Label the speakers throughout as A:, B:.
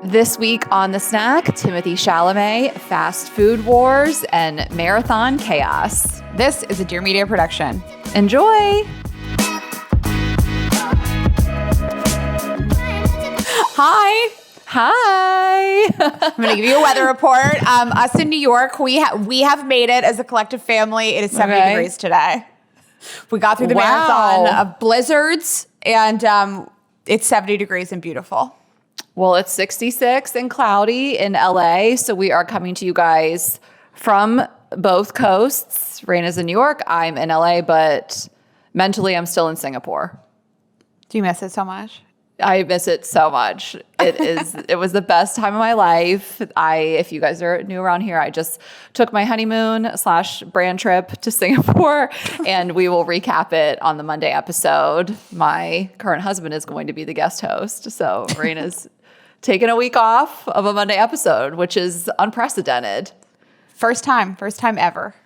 A: This week on The Snack, Timothee Chalamet, fast food wars, and marathon chaos.
B: This is a Dear Media production.
A: Enjoy! Hi.
B: I'm going to give you a weather report. Us in New York, we have made it as a collective family. It is 70 degrees today. We got through the marathon of blizzards, and it's 70 degrees and beautiful.
A: Well, it's 66 and cloudy in LA, so we are coming to you guys from both coasts. Raina's in New York, I'm in LA, but mentally I'm still in Singapore.
B: Do you miss it so much?
A: I miss it so much. It was the best time of my life. If you guys are new around here, I just took my honeymoon/brand trip to Singapore, and we will recap it on the Monday episode. My current husband is going to be the guest host, so Raina's taking a week off of a Monday episode, which is unprecedented.
B: First time ever.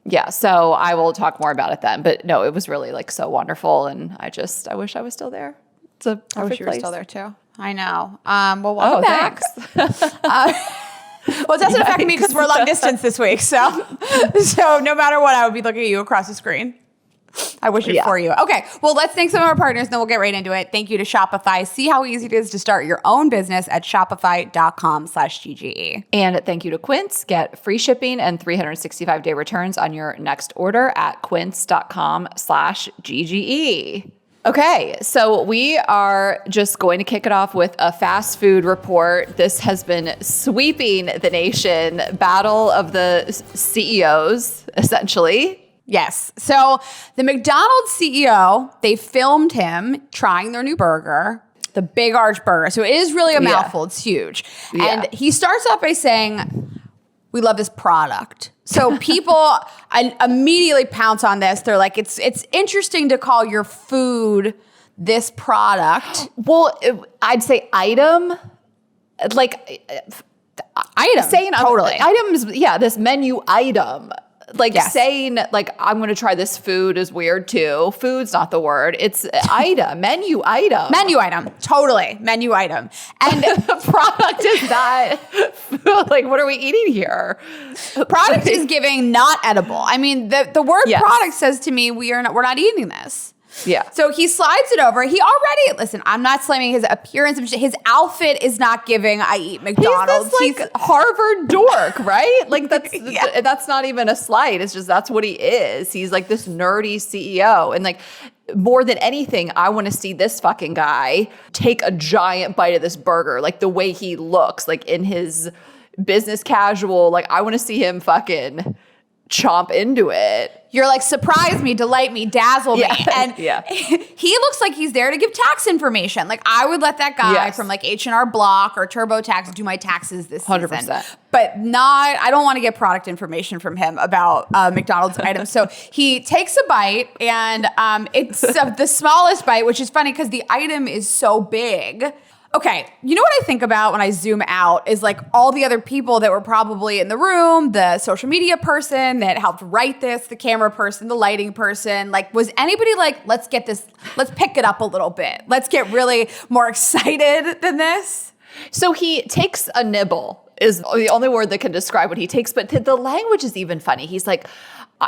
A: Yeah, so I will talk more about it then. But no, it was really like so wonderful, and I wish I was still there. It's a perfect
B: I wish you were
A: place.
B: still there too. I know. Well, welcome back.
A: Thanks.
B: Well, it doesn't affect me because we're long distance this week. So no matter what, I would be looking at you across the screen. I wish it for you. Okay, well, let's thank some of our partners, and then we'll get right into it. Thank you to Shopify. See how easy it is to start your own business at shopify.com/GGE.
A: And thank you to Quince. Get free shipping and 365-day returns on your next order at quince.com/GGE. Okay, so we are just going to kick it off with a fast food report. This has been sweeping the nation. Battle of the CEOs, essentially.
B: Yes. So the McDonald's CEO, they filmed him trying their new burger, the Big Arch Burger. So it is really a mouthful. It's huge.
A: Yeah.
B: And he starts off by saying, we love this product. So people immediately pounce on this. They're like, it's interesting to call your food this product.
A: Well, I'd say item, like
B: Item.
A: saying
B: Totally.
A: items. Yeah, this menu item. Like saying, like, I'm going to try this food is weird too. Food's not the word. It's item, menu item.
B: Menu item. Totally. Menu item.
A: And the product is not food. Like, what are we eating here?
B: Product is giving not edible. I mean, the word product says to me, we're not eating this.
A: Yeah.
B: So he slides it over. Listen, I'm not slamming his appearance. His outfit is not giving I eat McDonald's.
A: He's this, Harvard dork, right? Like that's not even a slight. It's just, that's what he is. He's like this nerdy CEO. And like, more than anything, I want to see this fucking guy take a giant bite of this burger. Like the way he looks, like in his business casual, like I want to see him fucking chomp into it.
B: You're like, surprise me, delight me, dazzle me. And he looks like he's there to give tax information. Like I would let that guy from like H&R Block or TurboTax do my taxes this 100%. Season. But I don't want to get product information from him about McDonald's items. So he takes a bite, and it's the smallest bite, which is funny because the item is so big. Okay, you know what I think about when I zoom out is like all the other people that were probably in the room, the social media person that helped write this, the camera person, the lighting person. Like, was anybody like, let's pick it up a little bit. Let's get really more excited than this?
A: So he takes a nibble is the only word that can describe what he takes, but the language is even funny. He's like,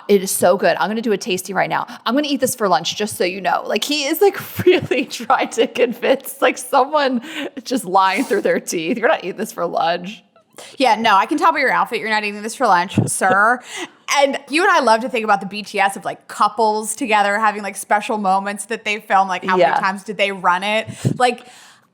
A: it is so good. I'm going to do a tasting right now. I'm going to eat this for lunch, just so you know. Like he is like really trying to convince like someone just lying through their teeth. You're not eating this for lunch.
B: Yeah, no, I can tell by your outfit you're not eating this for lunch, sir. And you and I love to think about the BTS of like couples together having like special moments that they film. Like how many times did they run it? Like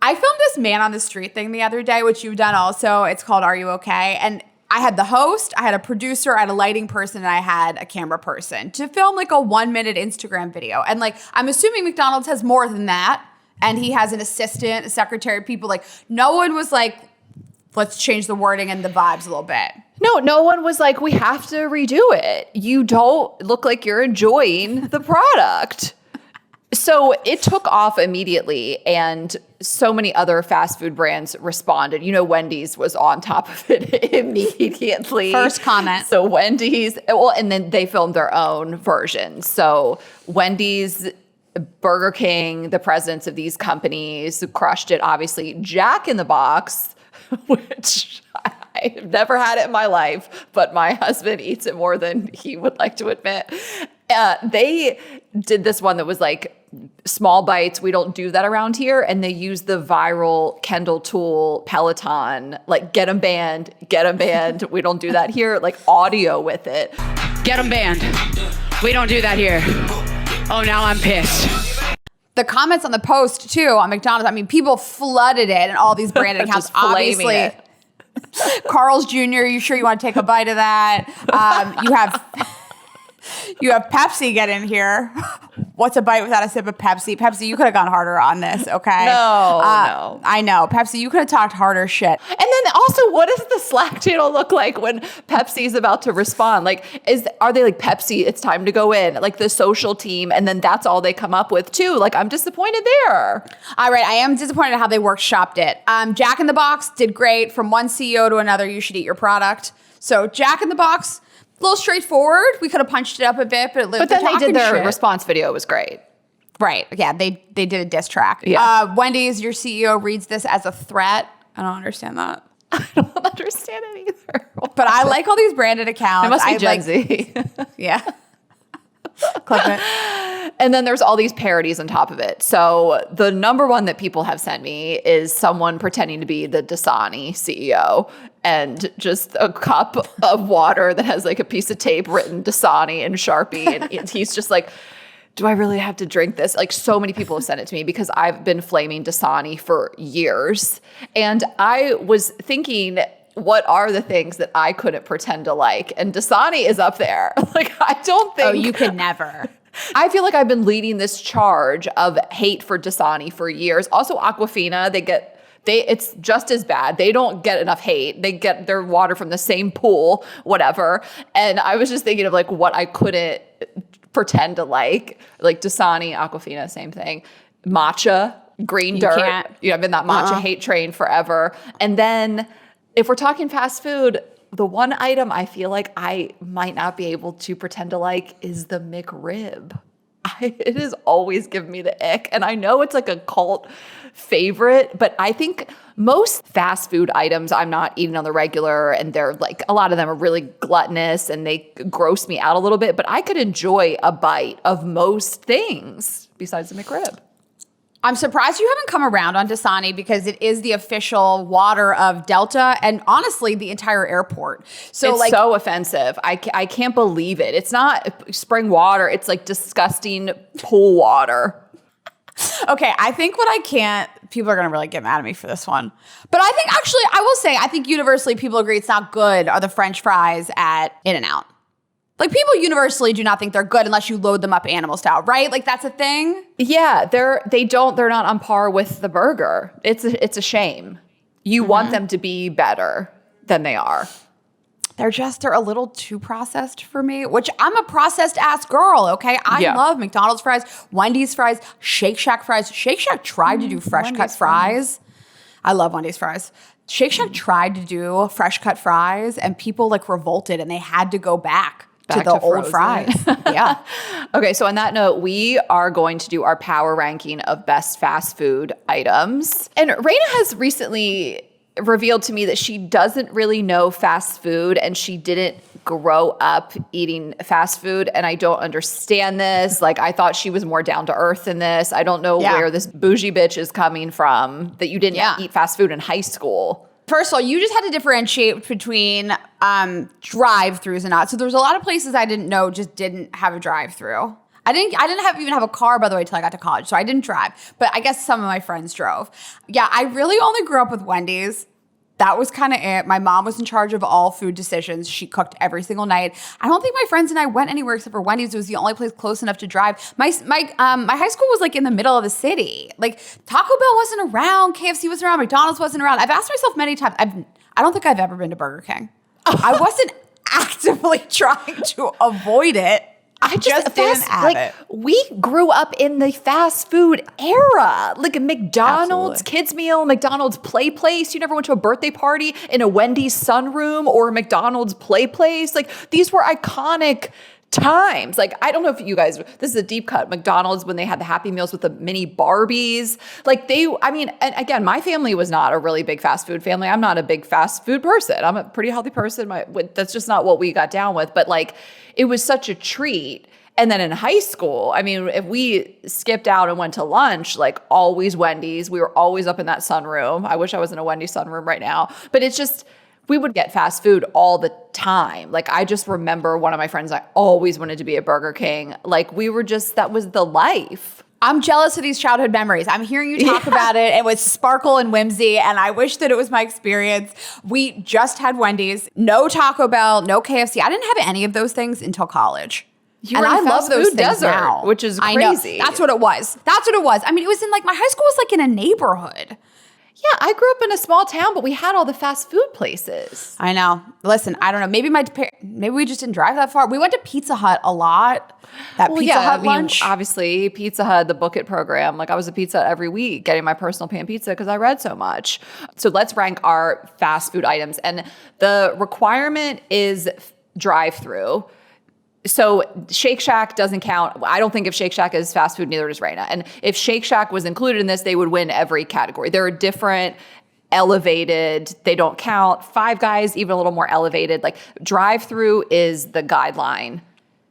B: I filmed this Man on the Street thing the other day, which you've done also. It's called Are You Okay? And I had the host, I had a producer, I had a lighting person, and I had a camera person to film like a 1-minute Instagram video. And like, I'm assuming McDonald's has more than that. And he has an assistant, a secretary, people like, no one was like, let's change the wording and the vibes a little bit.
A: No one was like, we have to redo it. You don't look like you're enjoying the product. So it took off immediately, and so many other fast food brands responded. You know, Wendy's was on top of it immediately.
B: First comment.
A: So Wendy's, well, and then they filmed their own version. So Wendy's, Burger King, the presidents of these companies crushed it, obviously. Jack in the Box which I've never had it in my life, but my husband eats it more than he would like to admit. They did this one that was like small bites. We don't do that around here. And they use the viral Kendall Tool Peloton, like get them banned. We don't do that here. Like audio with it.
C: Get them banned. We don't do that here. Oh, now I'm pissed.
B: The comments on the post too on McDonald's, I mean, people flooded it and all these branded accounts. Obviously, Carl's Jr., you sure you want to take a bite of that? You have Pepsi get in here. What's a bite without a sip of Pepsi? Pepsi, you could have gone harder on this, okay?
A: No.
B: I know. Pepsi, you could have talked harder shit.
A: And then also, what does the Slack channel look like when Pepsi's about to respond? Like, are they like, Pepsi, it's time to go in? Like the social team, and then that's all they come up with too. Like, I'm disappointed there.
B: All right, I am disappointed at how they workshopped it. Jack in the Box did great. From one CEO to another, you should eat your product. So Jack in the Box, a little straightforward. We could have punched it up a bit, but
A: then they did their response video. It was great.
B: Right. Yeah, they did a diss track.
A: Yeah.
B: Wendy's, your CEO reads this as a threat. I don't understand that.
A: I don't understand it either.
B: But I like all these branded accounts.
A: It must be Gen Z.
B: Yeah. Clip it.
A: And then there's all these parodies on top of it. So the number one that people have sent me is someone pretending to be the Dasani CEO and just a cup of water that has like a piece of tape written Dasani and Sharpie. And he's just like, do I really have to drink this? Like, so many people have sent it to me because I've been flaming Dasani for years. And I was thinking, what are the things that I couldn't pretend to like? And Dasani is up there. Like, I don't think...
B: Oh, you could never.
A: I feel like I've been leading this charge of hate for Dasani for years. Also, Aquafina, it's just as bad. They don't get enough hate. They get their water from the same pool, whatever. And I was just thinking of like what I couldn't pretend to like Dasani, Aquafina, same thing. Matcha, green dirt. I've been that matcha hate train forever. And then if we're talking fast food, the one item I feel like I might not be able to pretend to like is the McRib. It has always given me the ick. And I know it's like a cult favorite, but I think most fast food items I'm not eating on the regular, and they're like, a lot of them are really gluttonous and they gross me out a little bit, but I could enjoy a bite of most things besides the McRib.
B: I'm surprised you haven't come around on Dasani because it is the official water of Delta and honestly the entire airport. So
A: it's so offensive. I can't believe it. It's not spring water. It's like disgusting pool water.
B: Okay, I think people are going to really get mad at me for this one. But I think actually, I will say, I think universally people agree it's not good are the French fries at In-N-Out. Like, people universally do not think they're good unless you load them up animal style, right? Like, that's a thing.
A: Yeah, they're not on par with the burger. It's a shame. You want them to be better than they are.
B: They're a little too processed for me, which I'm a processed ass girl, okay? I love McDonald's fries, Wendy's fries, Shake Shack fries. Shake Shack tried to do fresh cut fries. I love Wendy's fries. Shake Shack tried to do fresh cut fries and people like revolted and they had to go back to the old fries. Yeah.
A: Okay, so on that note, we are going to do our power ranking of best fast food items. And Raina has recently revealed to me that she doesn't really know fast food and she didn't grow up eating fast food. And I don't understand this. Like, I thought she was more down to earth than this. I don't know where this bougie bitch is coming from, that you didn't eat fast food in high school.
B: First of all, you just had to differentiate between drive-thrus and not. So there was a lot of places I didn't know just didn't have a drive-thru. I didn't even have a car, by the way, until I got to college. So I didn't drive. But I guess some of my friends drove. Yeah, I really only grew up with Wendy's. That was kind of it. My mom was in charge of all food decisions. She cooked every single night. I don't think my friends and I went anywhere except for Wendy's. It was the only place close enough to drive. My high school was like in the middle of the city. Like, Taco Bell wasn't around, KFC wasn't around, McDonald's wasn't around. I've asked myself many times. I don't think I've ever been to Burger King. I wasn't actively trying to avoid it. I just didn't have it.
A: We grew up in the fast food era. Like a McDonald's kids meal, McDonald's play place. You never went to a birthday party in a Wendy's sunroom or a McDonald's play place. Like, these were iconic times. Like, I don't know if you guys, this is a deep cut. McDonald's, when they had the Happy Meals with the mini Barbies, like and again, my family was not a really big fast food family. I'm not a big fast food person. I'm a pretty healthy person. That's just not what we got down with. But like, it was such a treat. And then in high school, I mean, if we skipped out and went to lunch, like always Wendy's, we were always up in that sunroom. I wish I was in a Wendy's sunroom right now, but it's just, we would get fast food all the time. Like, I just remember one of my friends, I always wanted to be a Burger King. Like, that was the life.
B: I'm jealous of these childhood memories. I'm hearing you talk about it and with sparkle and whimsy, and I wish that it was my experience. We just had Wendy's, no Taco Bell, no KFC. I didn't have any of those things until college.
A: I love those things now, which is crazy.
B: That's what it was. I mean, it was in like, my high school was like in a neighborhood.
A: Yeah, I grew up in a small town, but we had all the fast food places.
B: I know. Listen, I don't know. Maybe we just didn't drive that far. We went to Pizza Hut a lot. Pizza Hut lunch.
A: Obviously, Pizza Hut, the Book It program. Like, I was at Pizza Hut every week getting my personal pan pizza because I read so much. So let's rank our fast food items. And the requirement is drive-through. So Shake Shack doesn't count. I don't think if Shake Shack is fast food, neither does Reina. And if Shake Shack was included in this, they would win every category. They're different, elevated. They don't count. Five Guys, even a little more elevated. Like, drive-through is the guideline.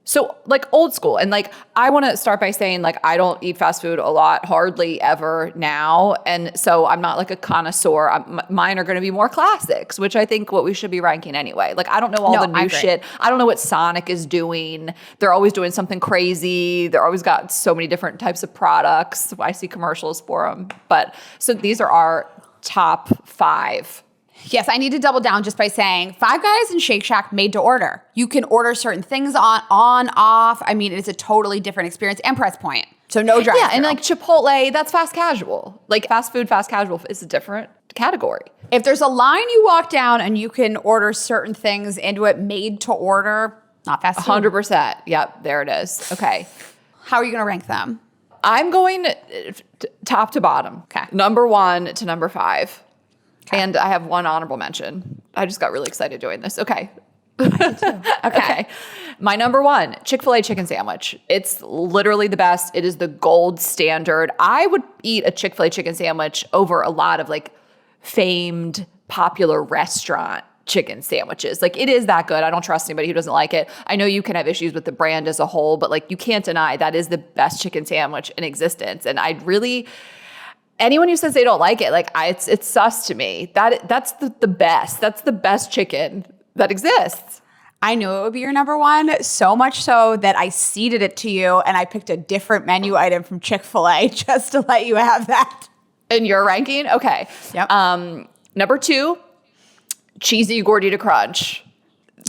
A: So like old school. And like, I want to start by saying, like, I don't eat fast food a lot, hardly ever now. And so I'm not like a connoisseur. Mine are going to be more classics, which I think what we should be ranking anyway. Like, I don't know all the new shit. I don't know what Sonic is doing. They're always doing something crazy. They're always got so many different types of products. I see commercials for them. But so these are our top 5.
B: Yes, I need to double down just by saying Five Guys and Shake Shack made to order. You can order certain things on, off. I mean, it's a totally different experience and price point. So no drive-thru.
A: Yeah, and like Chipotle, that's fast casual. Like, fast food, fast casual is a different category.
B: If there's a line you walk down and you can order certain things into it made to order, not fast food.
A: 100%. Yep, there it is. Okay.
B: How are you going to rank them?
A: I'm going top to bottom.
B: Okay.
A: Number 1 to number 5. Okay. And I have one honorable mention. I just got really excited doing this. Okay. Okay. My number 1, Chick-fil-A chicken sandwich. It's literally the best. It is the gold standard. I would eat a Chick-fil-A chicken sandwich over a lot of like famed, popular restaurant chicken sandwiches. Like, it is that good. I don't trust anybody who doesn't like it. I know you can have issues with the brand as a whole, but like, you can't deny that is the best chicken sandwich in existence. And anyone who says they don't like it, like, it's sus to me. That's the best. That's the best chicken that exists.
B: I knew it would be your number 1, so much so that I seeded it to you and I picked a different menu item from Chick-fil-A just to let you have that.
A: In your ranking? Okay.
B: Yep.
A: Number 2, cheesy gordita crunch.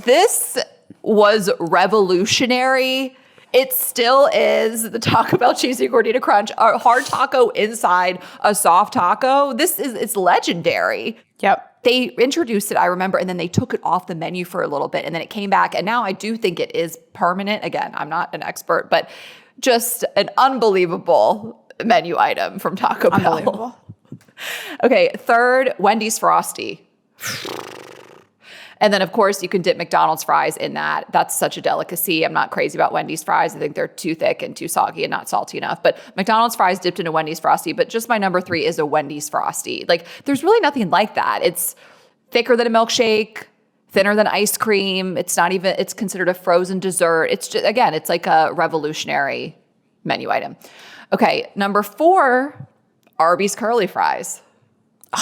A: This was revolutionary. It still is the Taco Bell cheesy gordita crunch, a hard taco inside a soft taco. It's legendary.
B: Yep.
A: They introduced it, I remember, and then they took it off the menu for a little bit, and then it came back, and now I do think it is permanent. Again, I'm not an expert, but just an unbelievable menu item from Taco Bell.
B: Unbelievable.
A: Okay, 3rd, Wendy's Frosty. And then, of course, you can dip McDonald's fries in that. That's such a delicacy. I'm not crazy about Wendy's fries. I think they're too thick and too soggy and not salty enough. But McDonald's fries dipped into Wendy's Frosty. But just my number 3 is a Wendy's Frosty. Like, there's really nothing like that. It's thicker than a milkshake, thinner than ice cream. It's considered a frozen dessert. It's just, again, it's like a revolutionary menu item. Okay, number 4, Arby's curly fries.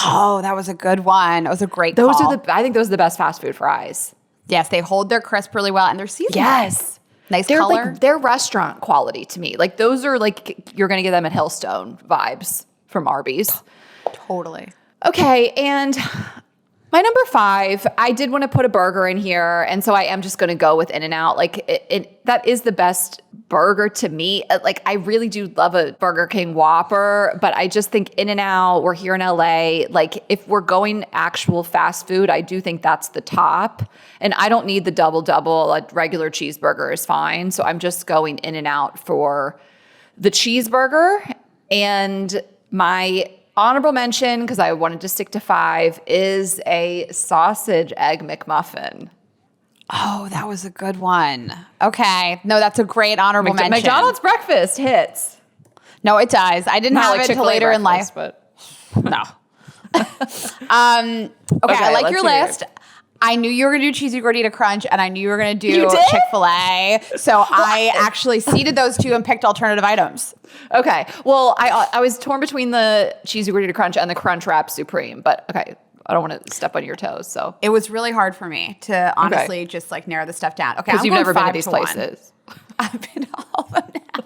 B: Oh, that was a good one. That was a great call.
A: I think those are the best fast food fries.
B: Yes, they hold their crisp really well and they're seasonal.
A: Yes.
B: Nice
A: they're
B: color.
A: Like, they're restaurant quality to me. Like, those are like, you're going to get them at Hillstone vibes from Arby's.
B: Totally.
A: Okay, and my number 5, I did want to put a burger in here, and so I am just going to go with In-N-Out. Like, that is the best burger to me. Like, I really do love a Burger King Whopper, but I just think In-N-Out, we're here in LA. Like, if we're going actual fast food, I do think that's the top. And I don't need the double-double. A regular cheeseburger is fine. So I'm just going In-N-Out for the cheeseburger. And my honorable mention, because I wanted to stick to 5, is a sausage egg McMuffin.
B: Oh, that was a good one. Okay. No, that's a great honorable mention.
A: McDonald's breakfast hits.
B: No, it does. I didn't
A: Not
B: have
A: like
B: it until
A: Chick-fil-A
B: later in life.
A: but
B: No. Okay, I like your list. I knew you were going to do cheesy gordita crunch, and I knew you were going to do Chick-fil-A. So I actually seeded those two and picked alternative items.
A: Okay. Well, I was torn between the cheesy gordita crunch and the Crunch Wrap Supreme, but okay. I don't want to step on your toes, so.
B: It was really hard for me to honestly just like narrow the stuff down. Okay,
A: because you've never been to these places.
B: I've been to all of them now.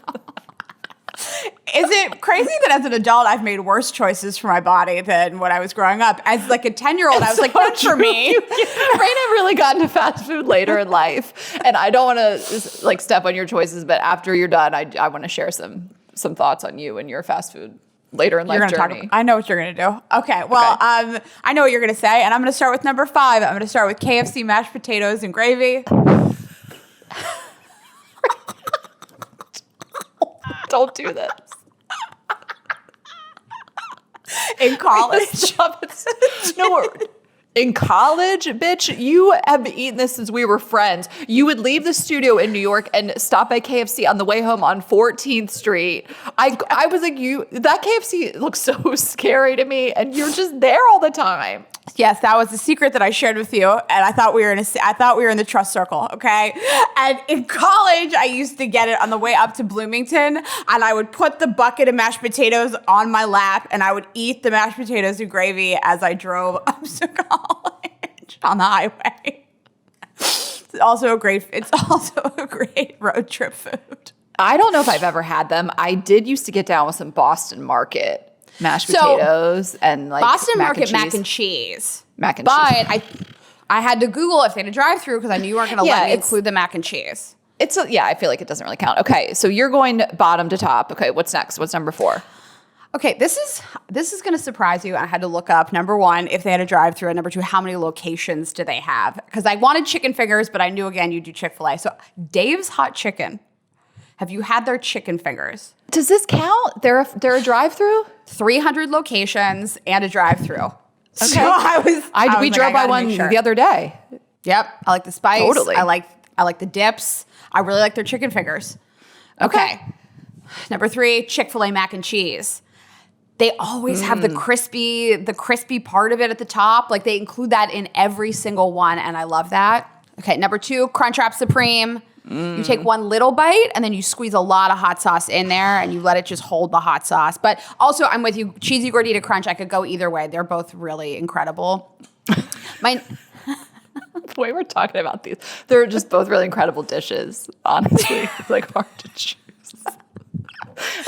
B: Is it crazy that as an adult, I've made worse choices for my body than when I was growing up? As like a 10-year-old, I was like, good for me.
A: Raina really got into fast food later in life. And I don't want to like step on your choices, but after you're done, I want to share some thoughts on you and your fast food later in life journey.
B: I know what you're going to do. Okay. Well, I know what you're going to say, and I'm going to start with number 5. I'm going to start with KFC mashed potatoes and gravy.
A: Don't do this.
B: In college.
A: No, in college, bitch, you have eaten this since we were friends. You would leave the studio in New York and stop by KFC on the way home on 14th Street. I was like, that KFC looks so scary to me, and you're just there all the time.
B: Yes, that was the secret that I shared with you, and I thought we were in the trust circle, okay? And in college, I used to get it on the way up to Bloomington, and I would put the bucket of mashed potatoes on my lap, and I would eat the mashed potatoes and gravy as I drove up to college on the highway. It's also a great road trip food.
A: I don't know if I've ever had them. I did used to get down with some Boston Market mashed potatoes and like
B: Boston Market mac and cheese.
A: But
B: I had to Google if they had a drive-through because I knew you weren't going to let me include the mac and cheese.
A: I feel like it doesn't really count. Okay, so you're going bottom to top. Okay, what's next? What's number 4?
B: Okay, this is going to surprise you. I had to look up, number 1, if they had a drive-through, and number 2, how many locations do they have? Because I wanted chicken fingers, but I knew, again, you do Chick-fil-A. So Dave's Hot Chicken. Have you had their chicken fingers?
A: Does this count? They're a drive-through?
B: 300 locations and a drive-through. Okay.
A: So we drove by one the other day.
B: Yep. I like the spice.
A: Totally.
B: I like the dips. I really like their chicken fingers. Okay. Number 3, Chick-fil-A mac and cheese. They always have the crispy part of it at the top. Like they include that in every single one, and I love that. Okay, number 2, Crunch Wrap Supreme. You take one little bite and then you squeeze a lot of hot sauce in there and you let it just hold the hot sauce. But also, I'm with you. Cheesy Gordita Crunch, I could go either way. They're both really incredible. The
A: way we're talking about these, they're just both really incredible dishes, honestly. It's like hard to choose.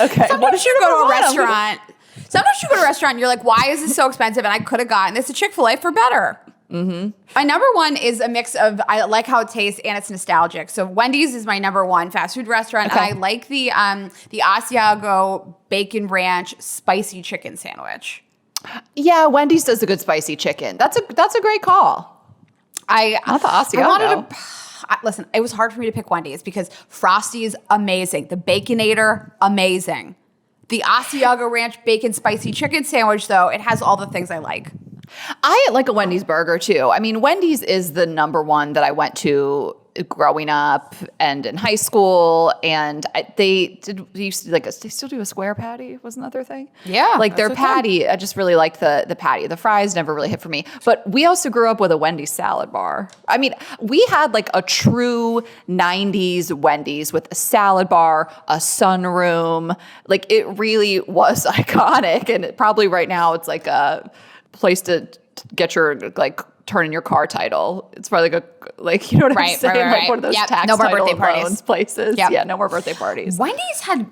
A: Okay.
B: Sometimes you go to a restaurant. Sometimes you go to a restaurant and you're like, why is this so expensive? And I could have gotten this at Chick-fil-A for better. Mm-hmm. My number 1 is a mix of, I like how it tastes and it's nostalgic. So Wendy's is my number 1 fast food restaurant. Okay. And I like the Asiago Bacon Ranch spicy chicken sandwich.
A: Yeah, Wendy's does a good spicy chicken. That's a great call. Not the Asiago.
B: Listen, it was hard for me to pick Wendy's because Frosty's amazing. The Baconator, amazing. The Asiago Ranch Bacon Spicy Chicken Sandwich, though, it has all the things I like.
A: I like a Wendy's burger, too. I mean, Wendy's is the number 1 that I went to growing up and in high school. And they used to do they still do a square patty. Wasn't that their thing?
B: Yeah.
A: Like their patty, I just really liked the patty. The fries never really hit for me. But we also grew up with a Wendy's salad bar. I mean, we had like a true 90s Wendy's with a salad bar, a sunroom. Like it really was iconic. And probably right now it's like a place to get your turn in your car title. It's probably you know what I'm saying?
B: Right.
A: Like one of those tax
B: no more
A: title
B: birthday parties.
A: loans places.
B: Yep.
A: Yeah, no more birthday parties.
B: Wendy's had,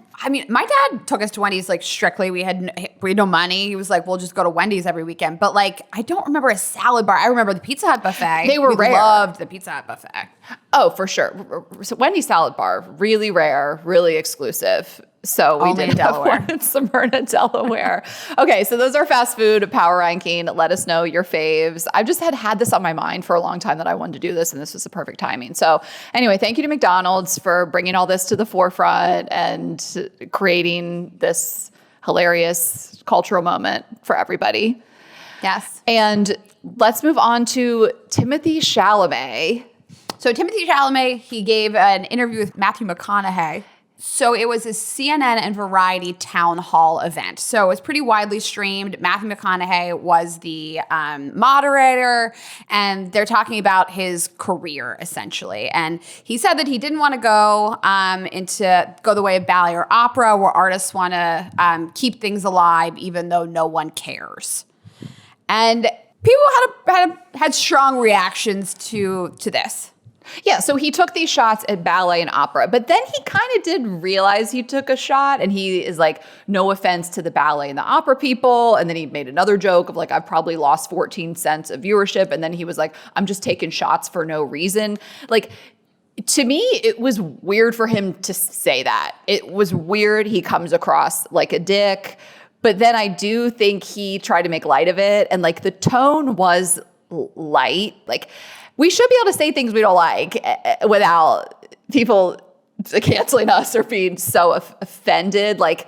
B: my dad took us to Wendy's strictly. We had no money. He was like, we'll just go to Wendy's every weekend. But I don't remember a salad bar. I remember the Pizza Hut buffet.
A: They were rare.
B: Loved the Pizza Hut buffet.
A: Oh, for sure. So Wendy's salad bar, really rare, really exclusive. So we did have one in Smyrna, Delaware. Okay, so those are fast food power ranking. Let us know your faves. I've just had this on my mind for a long time that I wanted to do this, and this was the perfect timing. So anyway, thank you to McDonald's for bringing all this to the forefront and creating this hilarious cultural moment for everybody.
B: Yes.
A: And let's move on to Timothee Chalamet.
B: So Timothee Chalamet, he gave an interview with Matthew McConaughey. So it was a CNN and Variety town hall event. So it was pretty widely streamed. Matthew McConaughey was the moderator, and they're talking about his career, essentially. And he said that he didn't want to go the way of ballet or opera, where artists want to keep things alive, even though no one cares. And people had strong reactions to this.
A: Yeah, so he took these shots at ballet and opera, but then he kind of did realize he took a shot, and he is like, no offense to the ballet and the opera people. And then he made another joke of like, I've probably lost 14 cents of viewership. And then he was like, I'm just taking shots for no reason. Like, to me, it was weird for him to say that. It was weird. He comes across like a dick. But then I do think he tried to make light of it. And like the tone was light. Like, we should be able to say things we don't like without people canceling us or being so offended. Like,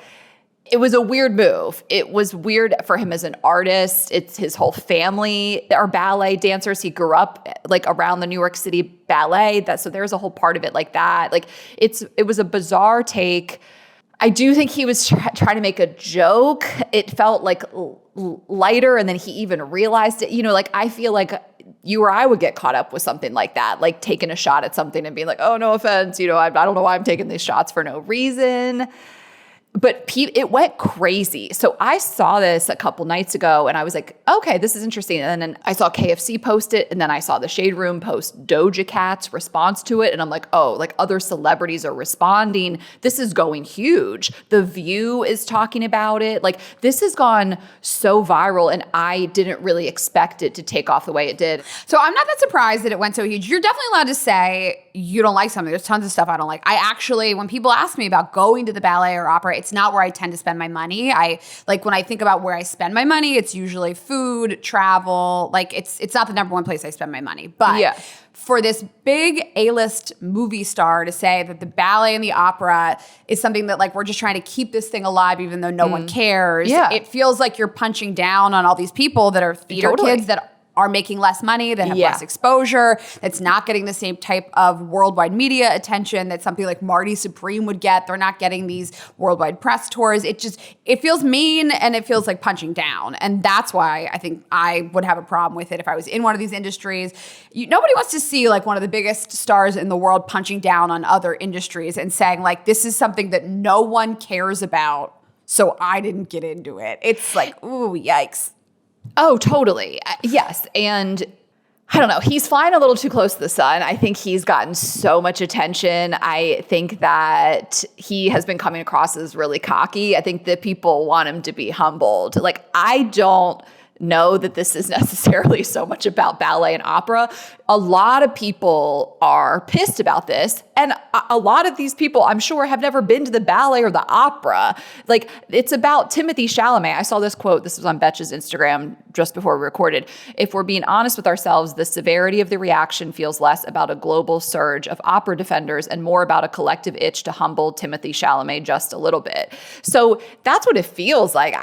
A: it was a weird move. It was weird for him as an artist. It's his whole family are ballet dancers. He grew up like around the New York City Ballet. So there's a whole part of it like that. Like, it was a bizarre take. I do think he was trying to make a joke. It felt like lighter, and then he even realized it. You know, like, I feel like you or I would get caught up with something like that, like taking a shot at something and being like, oh, no offense. You know, I don't know why I'm taking these shots for no reason. But it went crazy. So I saw this a couple nights ago, and I was like, okay, this is interesting. And then I saw KFC post it, and then I saw the Shade Room post Doja Cat's response to it. And I'm like, oh, like other celebrities are responding. This is going huge. The View is talking about it. Like, this has gone so viral, and I didn't really expect it to take off the way it did.
B: So I'm not that surprised that it went so huge. You're definitely allowed to say you don't like something. There's tons of stuff I don't like. I actually, when people ask me about going to the ballet or opera, it's not where I tend to spend my money. When I think about where I spend my money, it's usually food, travel. Like, it's not the number one place I spend my money. But for this big A-list movie star to say that the ballet and the opera is something that, like, we're just trying to keep this thing alive even though no one cares, it feels like you're punching down on all these people that are theater kids that are making less money, that have less exposure, that's not getting the same type of worldwide media attention that something like Marty Supreme would get. They're not getting these worldwide press tours. It feels mean, and it feels like punching down. And that's why I think I would have a problem with it if I was in one of these industries. Nobody wants to see like one of the biggest stars in the world punching down on other industries and saying like, this is something that no one cares about, so I didn't get into it. It's like, ooh, yikes.
A: Oh, totally. Yes. And I don't know. He's flying a little too close to the sun. I think he's gotten so much attention. I think that he has been coming across as really cocky. I think that people want him to be humbled. Like, I don't know that this is necessarily so much about ballet and opera. A lot of people are pissed about this. And a lot of these people, I'm sure, have never been to the ballet or the opera. Like, it's about Timothee Chalamet. I saw this quote. This was on Betch's Instagram just before we recorded. If we're being honest with ourselves, the severity of the reaction feels less about a global surge of opera defenders and more about a collective itch to humble Timothee Chalamet just a little bit. So that's what it feels like.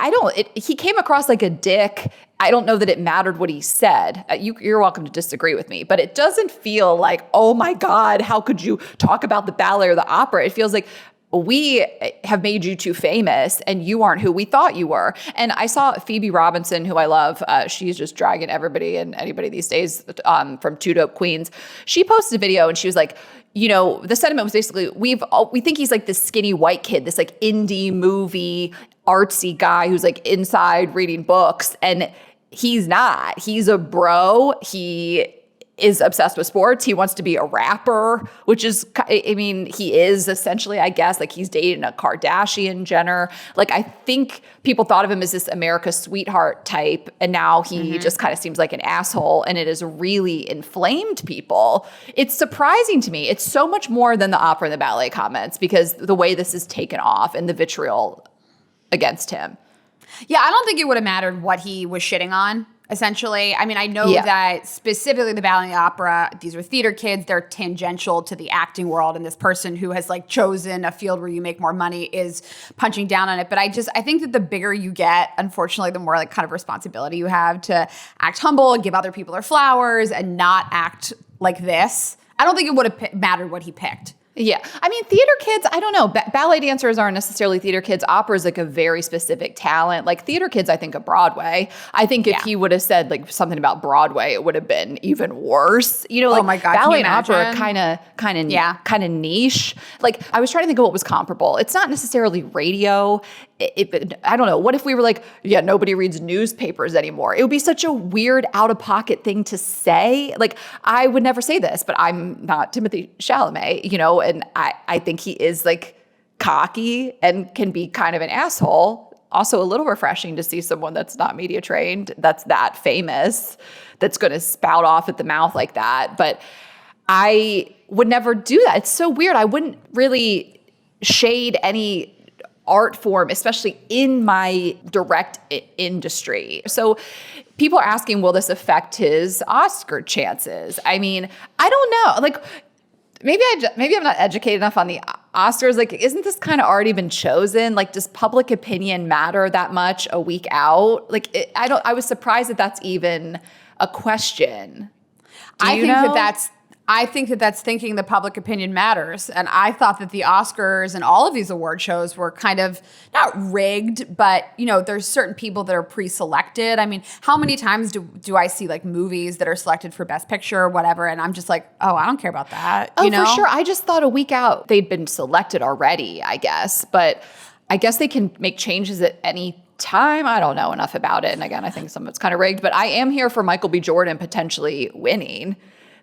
A: He came across like a dick. I don't know that it mattered what he said. You're welcome to disagree with me, but it doesn't feel like, oh my God, how could you talk about the ballet or the opera? It feels like we have made you too famous and you aren't who we thought you were. And I saw Phoebe Robinson, who I love. She's just dragging everybody and anybody these days from Two Dope Queens. She posted a video and she was like, you know, the sentiment was basically, we think he's like this skinny white kid, this like indie movie artsy guy who's like inside reading books. And he's not. He's a bro. He is obsessed with sports. He wants to be a rapper, which is, I mean, he is essentially, I guess, like he's dating a Kardashian Jenner. Like, I think people thought of him as this America's sweetheart type, and now he just kind of seems like an asshole, and it has really inflamed people. It's surprising to me. It's so much more than the opera and the ballet comments, because the way this is taken off and the vitriol against him.
B: Yeah, I don't think it would have mattered what he was shitting on, essentially. I mean, I know that specifically the ballet and the opera, these are theater kids. They're tangential to the acting world. And this person who has like chosen a field where you make more money is punching down on it. But I think that the bigger you get, unfortunately, the more like kind of responsibility you have to act humble and give other people their flowers and not act like this. I don't think it would have mattered what he picked.
A: Yeah. I mean, theater kids, I don't know. Ballet dancers aren't necessarily theater kids. Opera is like a very specific talent. Like theater kids, I think of Broadway. I think if he would have said like something about Broadway, it would have been even worse. You know, like
B: my God,
A: ballet and opera are kind of niche. Like I was trying to think of what was comparable. It's not necessarily radio. I don't know. What if we were like, yeah, nobody reads newspapers anymore? It would be such a weird out-of-pocket thing to say. Like, I would never say this, but I'm not Timothee Chalamet, you know, and I think he is like cocky and can be kind of an asshole. Also a little refreshing to see someone that's not media trained, that's that famous, that's going to spout off at the mouth like that. But I would never do that. It's so weird. I wouldn't really shade any art form, especially in my direct industry. So people are asking, will this affect his Oscar chances? I mean, I don't know. Like, maybe I'm not educated enough on the Oscars. Like, isn't this kind of already been chosen? Like, does public opinion matter that much a week out? Like, I was surprised that that's even a question.
B: I think that that's thinking the public opinion matters. And I thought that the Oscars and all of these award shows were kind of not rigged, but, you know, there's certain people that are pre-selected. I mean, how many times do I see like movies that are selected for Best Picture or whatever, and I'm just like, oh, I don't care about that.
A: Oh, you know? For sure. I just thought a week out they'd been selected already, I guess. But I guess they can make changes at any time. I don't know enough about it. And again, I think some of it's kind of rigged. But I am here for Michael B. Jordan potentially winning.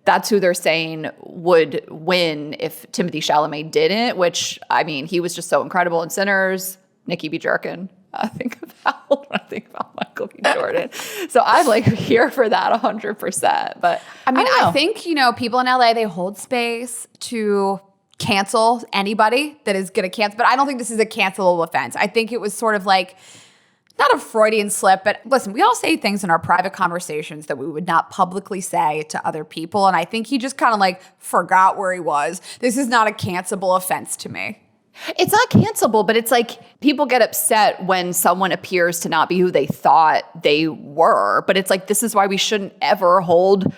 A: That's who they're saying would win if Timothee Chalamet didn't, which, I mean, he was just so incredible in Sinners. Nikki B. Jerkin, I think about when I think about Michael B. Jordan. So I'm like here for that 100%. But
B: I mean, I think, you know, people in LA, they hold space to cancel anybody that is going to cancel. But I don't think this is a cancelable offense. I think it was sort of like, not a Freudian slip, but listen, we all say things in our private conversations that we would not publicly say to other people. And I think he just kind of like forgot where he was. This is not a cancelable offense to me.
A: It's not cancelable, but it's like people get upset when someone appears to not be who they thought they were. But it's like, this is why we shouldn't ever hold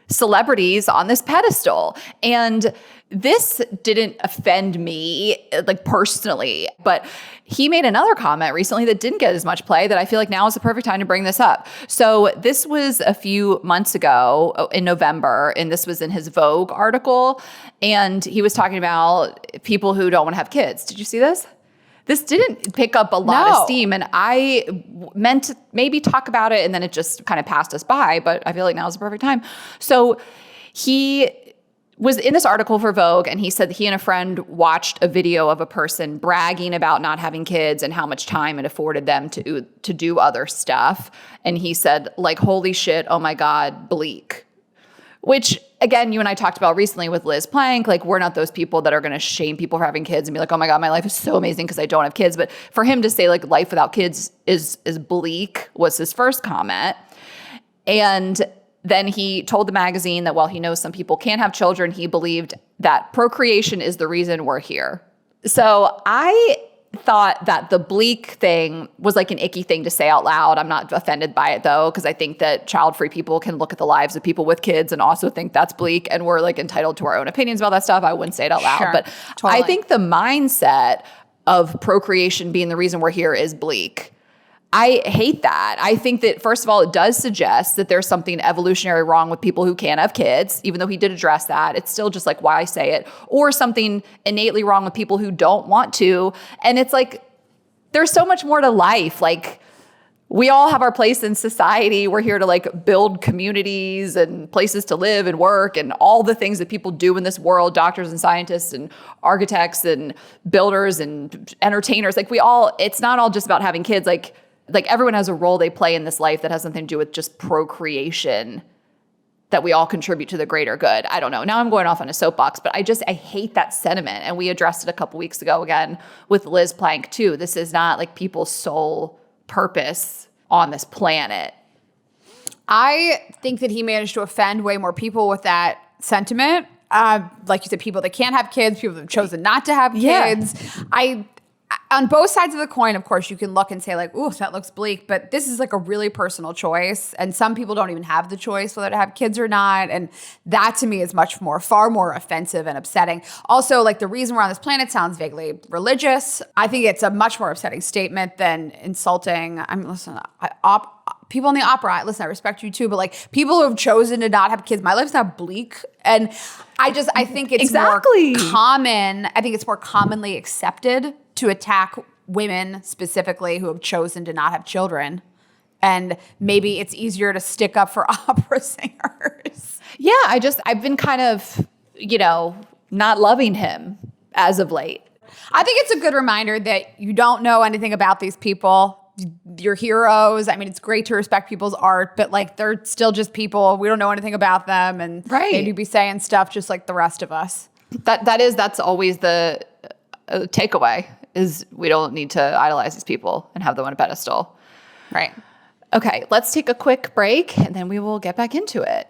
A: celebrities on this pedestal. And this didn't offend me, like personally, but he made another comment recently that didn't get as much play that I feel like now is the perfect time to bring this up. So this was a few months ago in November, and this was in his Vogue article, and he was talking about people who don't want to have kids. Did you see this? This didn't pick up a lot of steam, and I meant to maybe talk about it, and then it just kind of passed us by, but I feel like now is the perfect time. So he was in this article for Vogue, and he said that he and a friend watched a video of a person bragging about not having kids and how much time it afforded them to do other stuff. And he said, like, holy shit, oh my God, bleak. Which, again, you and I talked about recently with Liz Plank. Like, we're not those people that are going to shame people for having kids and be like, oh my God, my life is so amazing because I don't have kids. But for him to say, like, life without kids is bleak was his first comment. And then he told the magazine that while he knows some people can't have children, he believed that procreation is the reason we're here. So I thought that the bleak thing was like an icky thing to say out loud. I'm not offended by it though, because I think that child-free people can look at the lives of people with kids and also think that's bleak, and we're like entitled to our own opinions about that stuff. I wouldn't say it out loud,
B: sure,
A: but totally. I think the mindset of procreation being the reason we're here is bleak. I hate that. I think that, first of all, it does suggest that there's something evolutionary wrong with people who can't have kids, even though he did address that. It's still just like why I say it. Or something innately wrong with people who don't want to. And it's like, there's so much more to life. Like, we all have our place in society. We're here to like build communities and places to live and work and all the things that people do in this world, doctors and scientists and architects and builders and entertainers. Like, it's not all just about having kids. Like everyone has a role they play in this life that has something to do with just procreation, that we all contribute to the greater good. I don't know. Now I'm going off on a soapbox, but I hate that sentiment. And we addressed it a couple weeks ago again with Liz Plank too. This is not like people's sole purpose on this planet.
B: I think that he managed to offend way more people with that sentiment. Like you said, people that can't have kids, people that have chosen not to have kids. On both sides of the coin, of course, you can look and say like, ooh, that looks bleak, but this is like a really personal choice. And some people don't even have the choice whether to have kids or not. And that to me is far more offensive and upsetting. Also, like the reason we're on this planet sounds vaguely religious. I think it's a much more upsetting statement than insulting. People in the opera, listen, I respect you too, but like people who have chosen to not have kids, my life's not bleak. And I think it's more common. I think it's more commonly accepted to attack women specifically who have chosen to not have children. And maybe it's easier to stick up for opera singers.
A: Yeah, I've been kind of, not loving him as of late.
B: I think it's a good reminder that you don't know anything about these people. Your heroes. I mean, it's great to respect people's art, but like they're still just people. We don't know anything about them, and they do be saying stuff just like the rest of us.
A: That's always the takeaway. Is we don't need to idolize these people and have them on a pedestal.
B: Right.
A: Okay, let's take a quick break and then we will get back into it.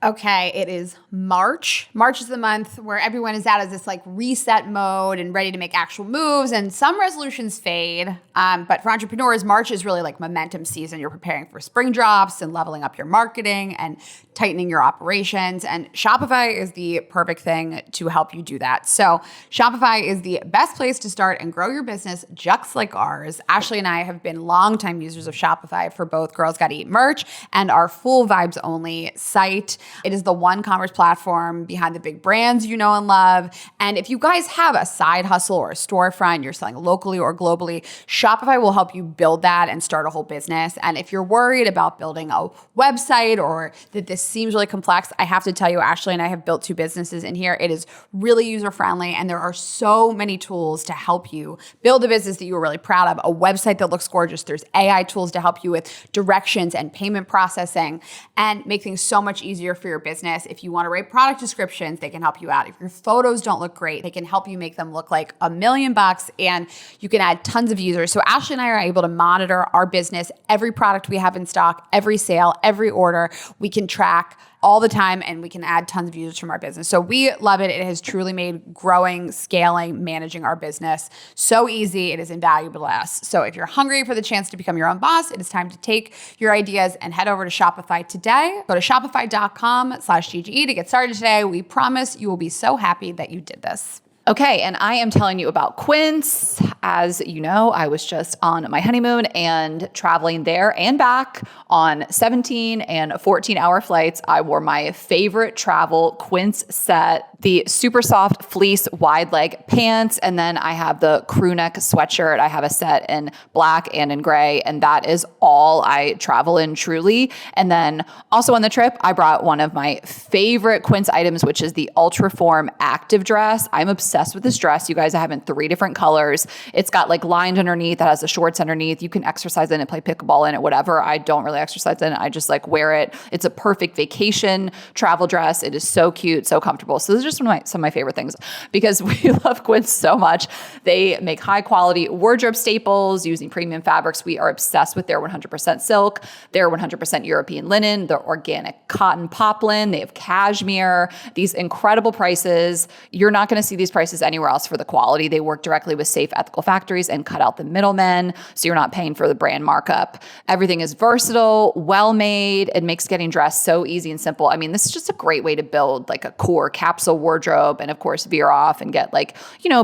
B: Okay, it is March. March is the month where everyone is out of this like reset mode and ready to make actual moves, and some resolutions fade. But for entrepreneurs, March is really like momentum season. You're preparing for spring drops and leveling up your marketing and tightening your operations. And Shopify is the perfect thing to help you do that. So Shopify is the best place to start and grow your business just like ours. Ashley and I have been longtime users of Shopify for both Girls Gotta Eat merch and our full vibes only site. It is the one commerce platform behind the big brands you know and love. And if you guys have a side hustle or a storefront, you're selling locally or globally, Shopify will help you build that and start a whole business. And if you're worried about building a website or that this seems really complex, I have to tell you, Ashley and I have built 2 businesses in here. It is really user-friendly, and there are so many tools to help you build a business that you are really proud of, a website that looks gorgeous. There's AI tools to help you with directions and payment processing and make things so much easier for your business. If you want to write product descriptions, they can help you out. If your photos don't look great, they can help you make them look like $1 million, and you can add tons of users. So Ashley and I are able to monitor our business, every product we have in stock, every sale, every order. We can track all the time, and we can add tons of users from our business. So we love it. It has truly made growing, scaling, managing our business so easy. It is invaluable to us. So if you're hungry for the chance to become your own boss, it is time to take your ideas and head over to Shopify today. Go to shopify.com/GGE to get started today. We promise you will be so happy that you did this.
A: Okay, and I am telling you about Quince. As you know, I was just on my honeymoon and traveling there and back on 17 and 14-hour flights. I wore my favorite travel Quince set, the super soft fleece wide leg pants, and then I have the crew neck sweatshirt. I have a set in black and in gray, and that is all I travel in truly. And then also on the trip, I brought one of my favorite Quince items, which is the Ultraform Active Dress. I'm obsessed with this dress. You guys, I have in 3 different colors. It's got like lined underneath that has the shorts underneath. You can exercise in it, play pickleball in it, whatever. I don't really exercise in it. I just like wear it. It's a perfect vacation travel dress. It is so cute, so comfortable. So this is just some of my favorite things because we love Quince so much. They make high quality wardrobe staples using premium fabrics. We are obsessed with their 100% silk, their 100% European linen, their organic cotton poplin. They have cashmere, these incredible prices. You're not going to see these prices anywhere else for the quality. They work directly with safe, ethical factories and cut out the middlemen, so you're not paying for the brand markup. Everything is versatile, well-made. It makes getting dressed so easy and simple. I mean, this is just a great way to build like a core capsule wardrobe and of course veer off and get like,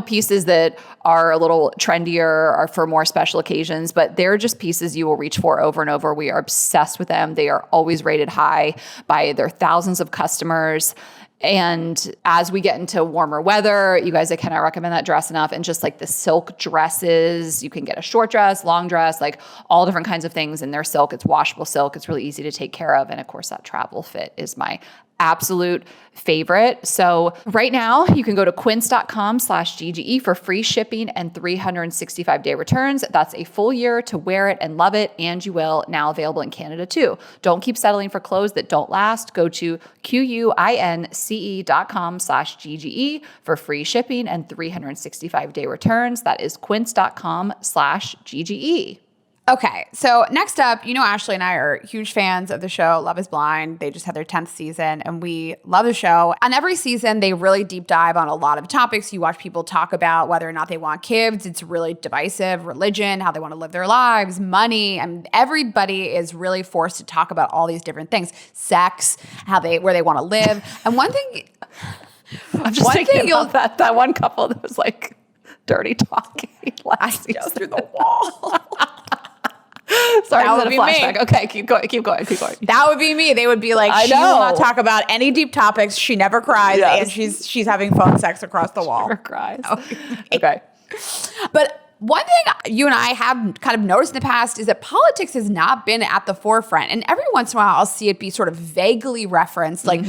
A: pieces that are a little trendier or for more special occasions, but they're just pieces you will reach for over and over. We are obsessed with them. They are always rated high by their thousands of customers. And as we get into warmer weather, you guys, I cannot recommend that dress enough. And just like the silk dresses, you can get a short dress, long dress, like all different kinds of things in their silk. It's washable silk. It's really easy to take care of. And of course, that travel fit is my absolute favorite. So right now you can go to quince.com/GGE for free shipping and 365-day returns. That's a full year to wear it and love it. And you will. Now available in Canada too. Don't keep settling for clothes that don't last. Go to quince.com/GGE for free shipping and 365-day returns. That is quince.com/GGE.
B: Okay, so next up, Ashley and I are huge fans of the show Love is Blind. They just had their 10th season, and we love the show. On every season, they really deep dive on a lot of topics. You watch people talk about whether or not they want kids. It's really divisive. Religion, how they want to live their lives, money. I mean, everybody is really forced to talk about all these different things. Sex, where they want to live. And one thing...
A: I'm just thinking about that one couple that was like dirty talking last season.
B: Through the wall.
A: Sorry,
B: that would be
A: flashback.
B: me.
A: Okay, keep going.
B: That would be me. They would be like, she will not talk about any deep topics. She never cries, and she's having phone sex across the wall.
A: Never cries. Okay.
B: But one thing you and I have kind of noticed in the past is that politics has not been at the forefront. And every once in a while, I'll see it be sort of vaguely referenced, like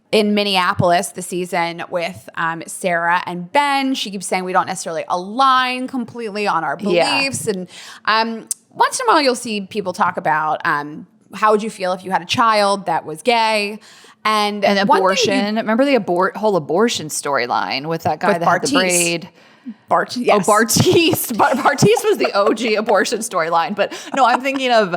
B: in Minneapolis, the season with Sarah and Ben. She keeps saying we don't necessarily align completely on our beliefs. And once in a while, you'll see people talk about how would you feel if you had a child that was gay? And
A: abortion. Remember the whole abortion storyline with that guy that had the braid?
B: Bartise.
A: Oh, Bartise. Bartise was the OG abortion storyline. But no, I'm thinking of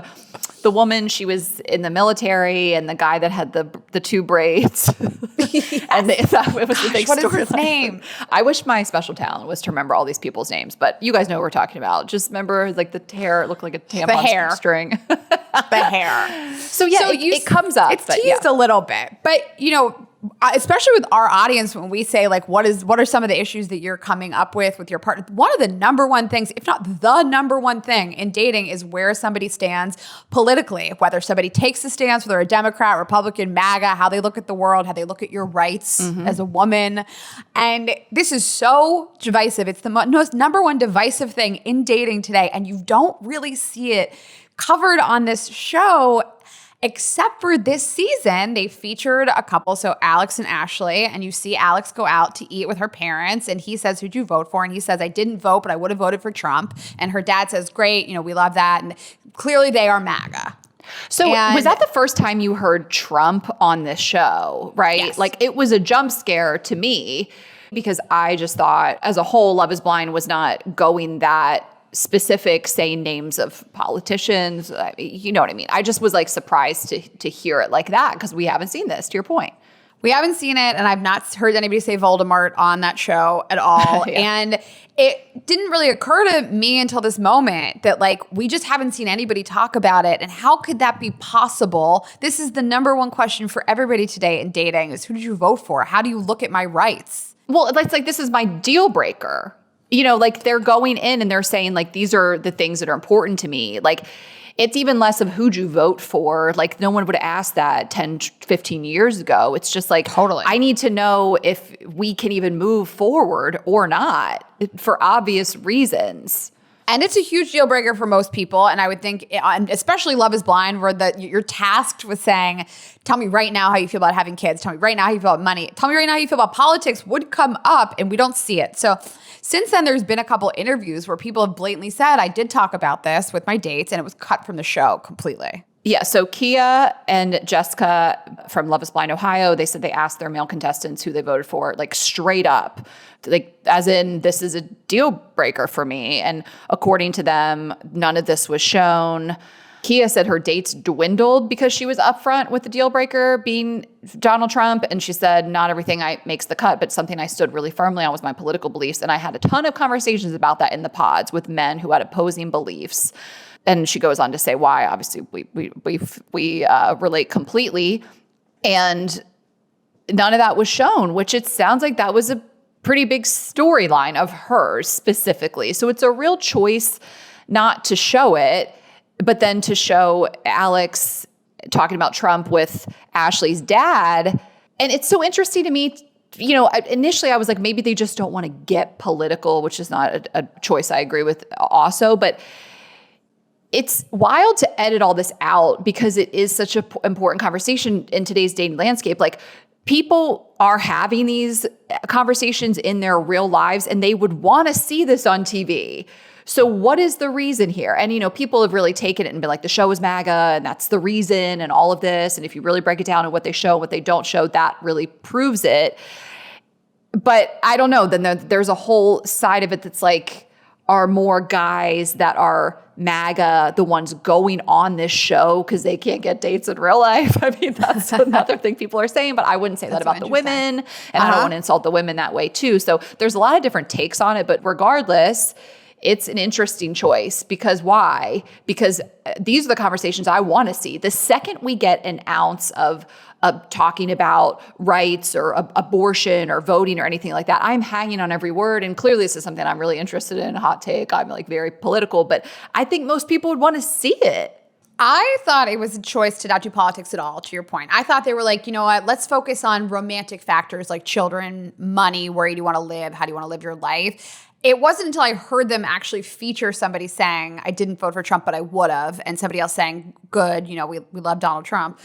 A: the woman, she was in the military, and the guy that had the two braids. And it was the big storyline.
B: What is his name?
A: I wish my special talent was to remember all these people's names, but you guys know what we're talking about. Just remember, like, the hair looked like a tampon string.
B: The hair.
A: So it comes up.
B: It's teased a little bit, but especially with our audience, when we say like, what are some of the issues that you're coming up with your partner? One of the number one things, if not the number one thing in dating, is where somebody stands politically, whether somebody takes a stance, whether a Democrat, Republican, MAGA, how they look at the world, how they look at your rights as a woman. And this is so divisive. It's the most number one divisive thing in dating today. And you don't really see it covered on this show. Except for this season, they featured a couple, so Alex and Ashley, and you see Alex go out to eat with her parents, and he says, who'd you vote for? And he says, I didn't vote, but I would have voted for Trump. And her dad says, great, we love that. And clearly they are MAGA.
A: So was that the first time you heard Trump on this show, right?
B: Yes.
A: Like, it was a jump scare to me because I just thought, as a whole, Love is Blind was not going that specific, saying names of politicians. You know what I mean? I just was like surprised to hear it like that because we haven't seen this, to your point.
B: We haven't seen it, and I've not heard anybody say Voldemort on that show at all. And it didn't really occur to me until this moment that, like, we just haven't seen anybody talk about it. And how could that be possible? This is the number one question for everybody today in dating is, who did you vote for? How do you look at my rights?
A: Well, it's like, this is my deal breaker. Like, they're going in and they're saying, like, these are the things that are important to me. Like, it's even less of who'd you vote for. Like, no one would have asked that 10, 15 years ago. It's just like,
B: totally.
A: I need to know if we can even move forward or not for obvious reasons.
B: And it's a huge deal breaker for most people. And I would think, especially Love is Blind, where you're tasked with saying, tell me right now how you feel about having kids. Tell me right now how you feel about money. Tell me right now how you feel about politics would come up, and we don't see it. So since then, there's been a couple interviews where people have blatantly said, I did talk about this with my dates, and it was cut from the show completely.
A: Yeah, so Kia and Jessica from Love is Blind Ohio, they said they asked their male contestants who they voted for, like, straight up, like, as in, this is a deal breaker for me. And according to them, none of this was shown. Kia said her dates dwindled because she was upfront with the deal breaker being Donald Trump. And she said, not everything makes the cut, but something I stood really firmly on was my political beliefs. And I had a ton of conversations about that in the pods with men who had opposing beliefs. And she goes on to say why. Obviously, we relate completely. And none of that was shown, which it sounds like that was a pretty big storyline of hers specifically. So it's a real choice not to show it, but then to show Alex talking about Trump with Ashley's dad. And it's so interesting to me. Initially I was like, maybe they just don't want to get political, which is not a choice I agree with also. But it's wild to edit all this out because it is such an important conversation in today's dating landscape. Like, people are having these conversations in their real lives, and they would want to see this on TV. So what is the reason here? And, people have really taken it and been like, the show is MAGA, and that's the reason, and all of this. And if you really break it down and what they show, what they don't show, that really proves it. But I don't know. Then there's a whole side of it that's like, are more guys that are MAGA, the ones going on this show because they can't get dates in real life. I mean, that's another thing people are saying, but I wouldn't say that about the women. And I don't want to insult the women that way too. So there's a lot of different takes on it, but regardless, it's an interesting choice. Because why? Because these are the conversations I want to see. The second we get an ounce of talking about rights or abortion or voting or anything like that, I'm hanging on every word. And clearly this is something I'm really interested in, a hot take. I'm like very political, but I think most people would want to see it.
B: I thought it was a choice to not do politics at all, to your point. I thought they were like, you know what, let's focus on romantic factors like children, money, where do you want to live, how do you want to live your life. It wasn't until I heard them actually feature somebody saying, I didn't vote for Trump, but I would have, and somebody else saying, good, you know, we love Donald Trump,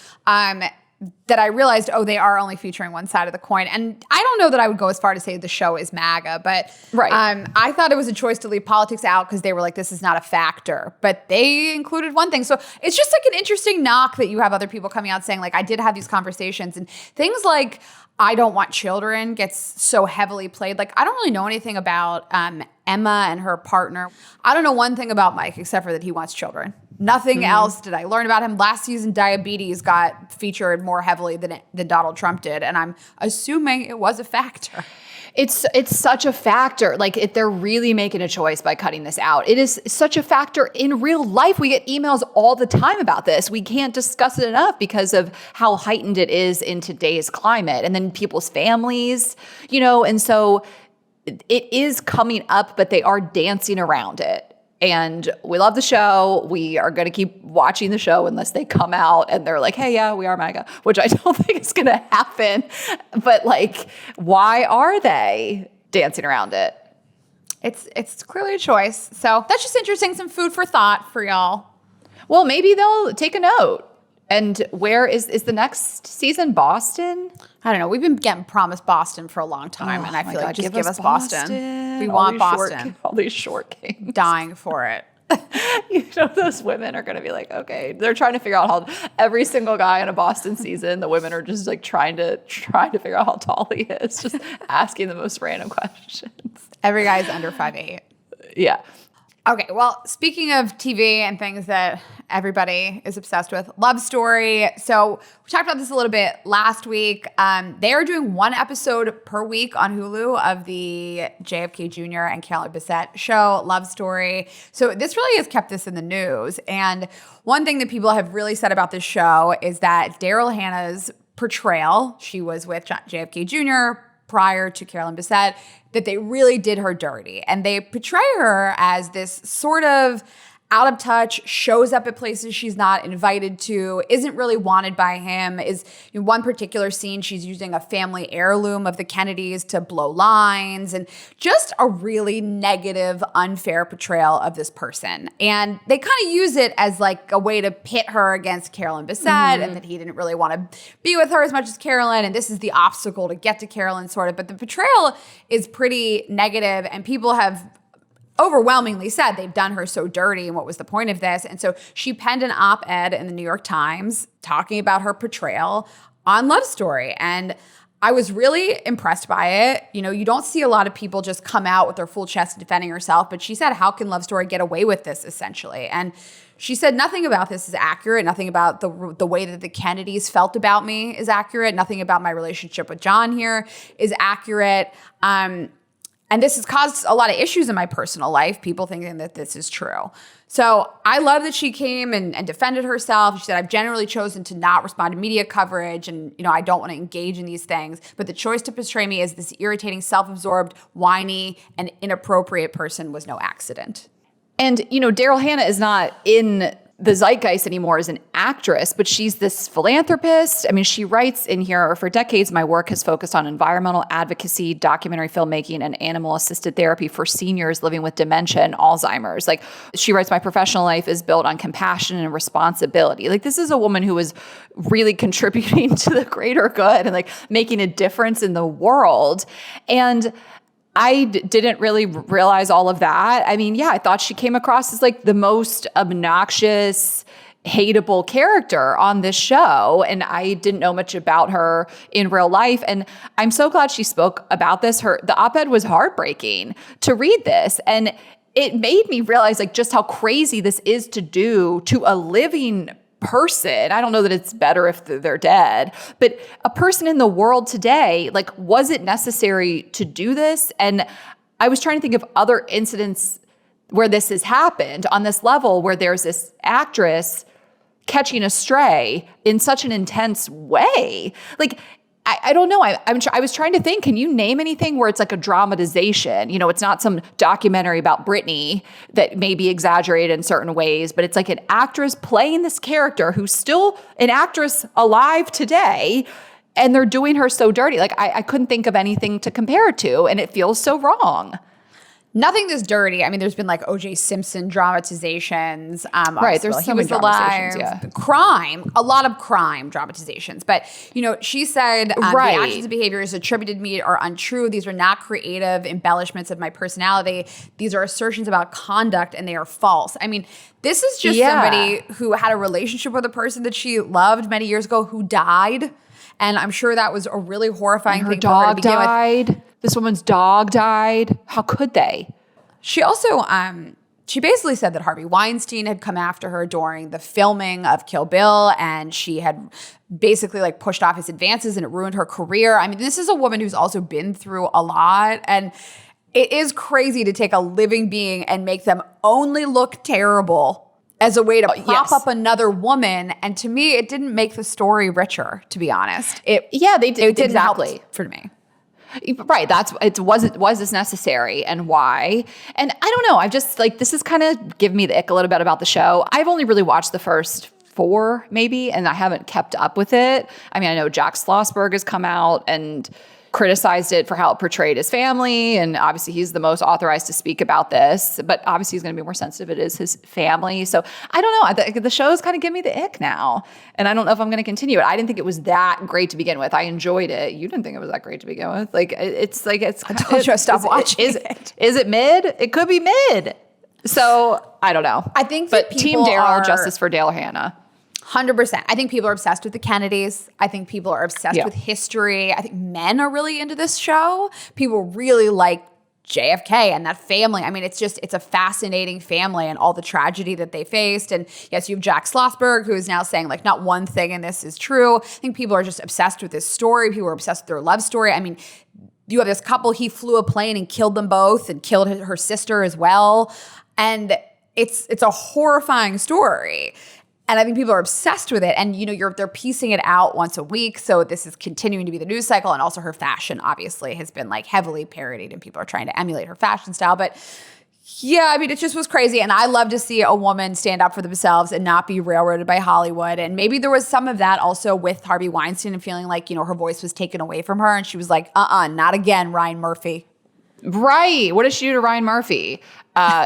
B: that I realized, oh, they are only featuring one side of the coin. And I don't know that I would go as far to say the show is MAGA, but I thought it was a choice to leave politics out because they were like, this is not a factor. But they included one thing. So it's just like an interesting knock that you have other people coming out saying, like, I did have these conversations. And things like, I don't want children gets so heavily played. Like, I don't really know anything about Emma and her partner. I don't know one thing about Mike except for that he wants children. Nothing else did I learn about him. Last season, diabetes got featured more heavily than Donald Trump did, and I'm assuming it was a factor.
A: It's such a factor. Like, they're really making a choice by cutting this out. It is such a factor in real life. We get emails all the time about this. We can't discuss it enough because of how heightened it is in today's climate. And then people's families, you know, and so it is coming up, but they are dancing around it. And we love the show. We are going to keep watching the show unless they come out and they're like, hey, yeah, we are MAGA, which I don't think is going to happen. But like, why are they dancing around it?
B: It's clearly a choice. So that's just interesting. Some food for thought for y'all.
A: Well, maybe they'll take a note. And where is the next season? Boston?
B: I don't know. We've been getting promised Boston for a long time, and I feel like just give us Boston. We want Boston.
A: All these short games.
B: Dying for it.
A: You know, those women are going to be like, okay, they're trying to figure out how every single guy in a Boston season, the women are just like trying to figure out how tall he is, just asking the most random questions.
B: Every guy's under 5'8".
A: Yeah.
B: Okay, well, speaking of TV and things that everybody is obsessed with, Love Story. So we talked about this a little bit last week. They are doing one episode per week on Hulu of the JFK Jr. and Carolyn Bessette show, Love Story. So this really has kept this in the news. And one thing that people have really said about this show is that Daryl Hannah's portrayal, she was with JFK Jr. prior to Carolyn Bessette, that they really did her dirty. And they portray her as this sort of out of touch, shows up at places she's not invited to, isn't really wanted by him, is in one particular scene, she's using a family heirloom of the Kennedys to blow lines, and just a really negative, unfair portrayal of this person. And they kind of use it as like a way to pit her against Carolyn Bessette, and that he didn't really want to be with her as much as Carolyn, and this is the obstacle to get to Carolyn, sort of. But the portrayal is pretty negative, and people have overwhelmingly said they've done her so dirty and what was the point of this. And so she penned an op-ed in the New York Times talking about her portrayal on Love Story. And I was really impressed by it. You know, you don't see a lot of people just come out with their full chest defending herself, but she said, how can Love Story get away with this, essentially? And she said, nothing about this is accurate. Nothing about the way that the Kennedys felt about me is accurate. Nothing about my relationship with John here is accurate. And this has caused a lot of issues in my personal life, people thinking that this is true. So I love that she came and defended herself. She said, I've generally chosen to not respond to media coverage, and you know, I don't want to engage in these things. But the choice to portray me as this irritating, self-absorbed, whiny, and inappropriate person was no accident.
A: And, you know, Daryl Hannah is not in the zeitgeist anymore as an actress, but she's this philanthropist. I mean, she writes in here, for decades, my work has focused on environmental advocacy, documentary filmmaking, and animal-assisted therapy for seniors living with dementia and Alzheimer's. Like, she writes, my professional life is built on compassion and responsibility. Like, this is a woman who is really contributing to the greater good and like making a difference in the world. And I didn't really realize all of that. I mean, yeah, I thought she came across as like the most obnoxious, hateable character on this show. And I didn't know much about her in real life. And I'm so glad she spoke about this. The op-ed was heartbreaking to read this. And it made me realize like just how crazy this is to do to a living person. I don't know that it's better if they're dead, but a person in the world today, like, was it necessary to do this? And I was trying to think of other incidents where this has happened on this level, where there's this actress catching a stray in such an intense way. Like, I don't know. I was trying to think, can you name anything where it's like a dramatization? You know, it's not some documentary about Britney that may be exaggerated in certain ways, but it's like an actress playing this character who's still an actress alive today, and they're doing her so dirty. Like, I couldn't think of anything to compare it to, and it feels so wrong.
B: Nothing this dirty. I mean, there's been like O.J. Simpson dramatizations.
A: Right, there's
B: he was alive.
A: Yeah.
B: Crime, a lot of crime dramatizations. But, you know, she said the actions and behaviors attributed to me are untrue. These are not creative embellishments of my personality. These are assertions about conduct, and they are false. I mean, this is just somebody who had a relationship with a person that she loved many years ago who died. And I'm sure that was a really horrifying thing for her to begin with.
A: Her dog died. This woman's dog died. How could they?
B: She also, she basically said that Harvey Weinstein had come after her during the filming of Kill Bill, and she had basically like pushed off his advances, and it ruined her career. I mean, this is a woman who's also been through a lot, and it is crazy to take a living being and make them only look terrible as a way to prop up another woman. And to me, it didn't make the story richer, to be honest. It didn't help for me.
A: Right. Was this necessary, and why? And I don't know. I've just like, this is kind of giving me the ick a little bit about the show. I've only really watched the first 4 maybe, and I haven't kept up with it. I mean, I know Jack Schlossberg has come out and criticized it for how it portrayed his family. And obviously he's the most authorized to speak about this, but obviously he's going to be more sensitive. It is his family. So I don't know. The show's kind of giving me the ick now. And I don't know if I'm going to continue it. I didn't think it was that great to begin with. I enjoyed it. You didn't think it was that great to begin with. Like, it's like, it's,
B: I told you to stop watching it.
A: Is it mid? It could be mid. So I don't know.
B: I think
A: but Team Daryl, justice for Daryl Hannah.
B: 100%. I think people are obsessed with the Kennedys. I think people are obsessed with history. I think men are really into this show. People really like JFK and that family. I mean, it's a fascinating family and all the tragedy that they faced. And yes, you have Jack Schlossberg, who is now saying like not one thing in this is true. I think people are just obsessed with this story. People are obsessed with their love story. I mean, you have this couple, he flew a plane and killed them both and killed her sister as well. And it's a horrifying story. And I think people are obsessed with it. And, you know, they're piecing it out once a week. So this is continuing to be the news cycle. And also her fashion, obviously, has been like heavily parodied and people are trying to emulate her fashion style. But yeah, I mean, it just was crazy. And I love to see a woman stand up for themselves and not be railroaded by Hollywood. And maybe there was some of that also with Harvey Weinstein and feeling like, you know, her voice was taken away from her. And she was like, not again, Ryan Murphy.
A: Right. What does she do to Ryan Murphy?